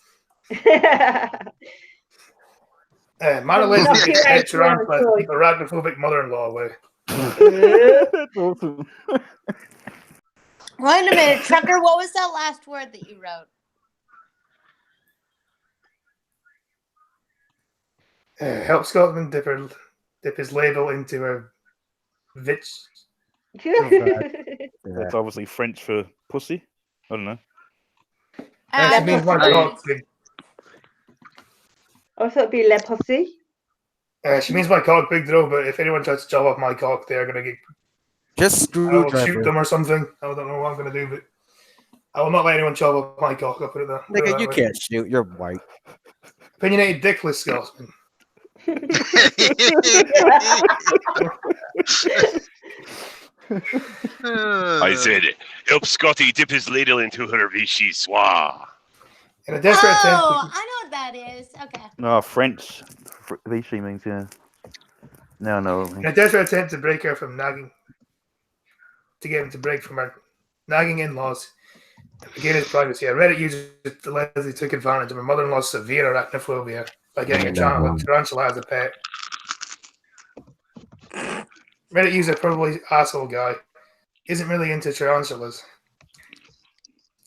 Mana Leslie Knock gets you out, extra arm Troy. to keep a arachnophobic mother-in-law away. That's awesome. Wait a minute, Trucker. What was that last word that you wrote? Help Scotland dip his label into a vitch. That's obviously French for pussy. I don't know. She means my Hey. cock big. I thought it'd be le pussy. She means my cock big though, but if anyone tries to chop off my cock, they're gonna get. Just I will shoot screwdriver. them or something. I don't know what I'm gonna do, but I will not let anyone chop off my cock. I'll put it that. put it Nigga, that you way. can't shoot. You're white. Opinionated dickless Scotsman. I said, help Scotty dip his ladle into her vichyssoise. In a desperate attempt, Oh, I know what that is. Okay. No, French. Vichy means, yeah. No, no. in a desperate attempt to break her from nagging, to get him to break from her nagging in-laws, to gain his privacy, a Reddit user Leslie took advantage of her mother-in-law's severe arachnophobia by getting a tarantula as a pet. Reddit user, probably asshole guy, isn't really into tarantulas.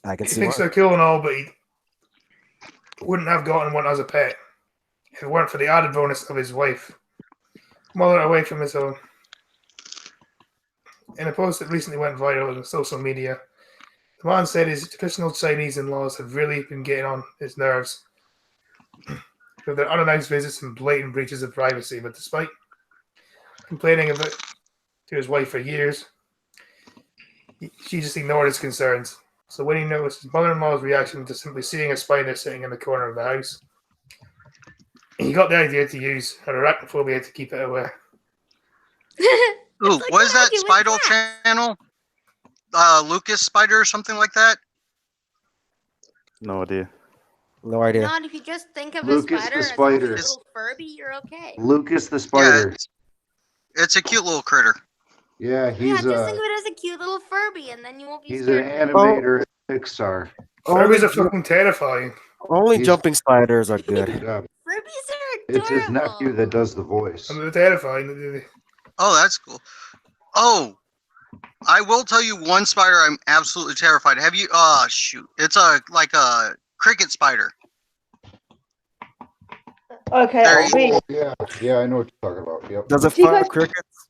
I can He see thinks why. they're cool and all, but he wouldn't have gotten one as a pet if it weren't for the added bonus of his wife, mother away from his own. In a post that recently went viral on social media, the man said his traditional Chinese in-laws have really been getting on his nerves with their unannounced visits and blatant breaches of privacy, but despite complaining of it to his wife for years, she just ignored his concerns. So when he noticed his mother-in-law's reaction to simply seeing a spider sitting in the corner of the house, he got the idea to use her arachnophobia to keep it away. Ooh, like what is what I that do with Spider cats. channel? Lucas Spider or something like that? No idea. No idea. Not if you just think of Lucas a the spider as a spider. cute little Furby, you're okay. Lucas the Yeah, spider. it's a cute little critter. Yeah, Yeah, he's just think of it as a cute little Furby, and then you won't be he's an scared. of it. animator at Pixar. Furbies are Only, fucking terrifying. only He's- jumping spiders are good. Yeah, Furbies are it's his adorable. nephew that does the voice. And they're terrifying. Oh, that's cool. Oh, I will tell you one spider I'm absolutely terrified. Have you? Shoot, it's like a cricket spider. Okay, There I'll you read. Yeah, I know what you're talking about. Yep. Does it Do you fire guys- crickets?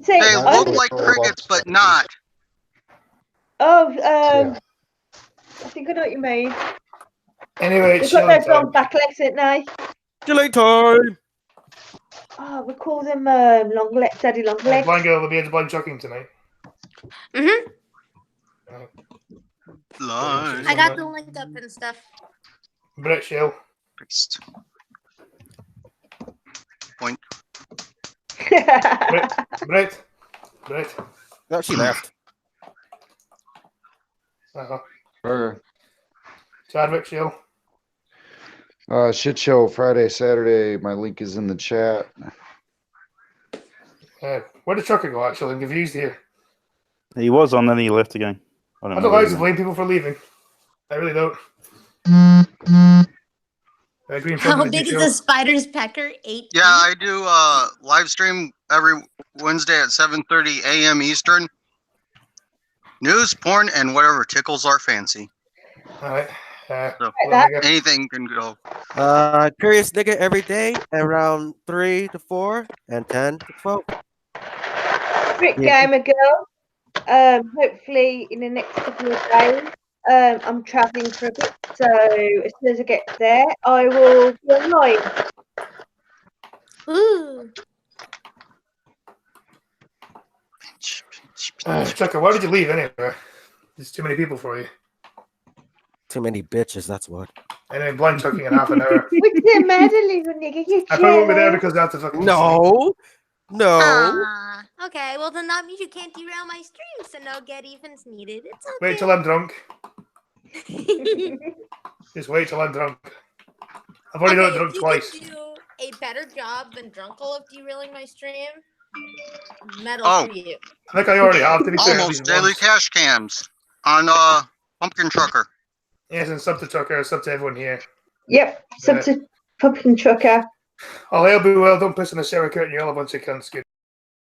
See, They I look don't like know about crickets, but spiders. not. I think I know what you mean. Anyway, They've it's got chilling those long time. back legs, haven't they? Killing time. Oh, we call them long legs, daddy long legs. Blind girl will be able to blind chucking tonight. Mm-hmm. Line. I got the link up and stuff. Brett Shell. Paste. Point. Brett. No, she left. Burger. Chadwick Shell. Shit show Friday, Saturday. My link is in the chat. Where did Trucker go, actually? I'm confused here. He was on, then he left again. I I don't don't know. like to blame people for leaving. I really don't. Green How Phone, big is show. the spider's pecker? 8 Yeah, I do live stream every Wednesday at 7:30 a.m. Eastern. News, porn, and whatever tickles our fancy. All right. So, that. anything can go. Curious nigga every day around 3 to 4 and 10 to 12. Brick Yeah. Gamer Girl. Hopefully in the next couple of days. I'm travelling for a bit, so as soon as I get there, I will be online. Ooh. Trucker, why did you leave anyway? There's too many people for you. Too many bitches, that's what. Anyway, blind chucking in half an hour. What's the matter, little nigga? You I probably won't be there jealous? because I have to fucking No. No. Ah, okay, well then that means you can't derail my stream, so no get evens needed. It's okay. wait till I'm drunk. Just wait till I'm drunk. I've already done it Okay, drunk if you twice. could do a better job than Drunkle of derailing my stream, medal Oh. for you. I think I already have to be fair. at Almost least daily once. cash cams on Pumpkin Trucker. Yes, and sub to Tucker, sub to everyone here. Yep, sub to Pumpkin Trucker. All hail be well, don't piss on the shower curtain, you're all a bunch of cunts. Good.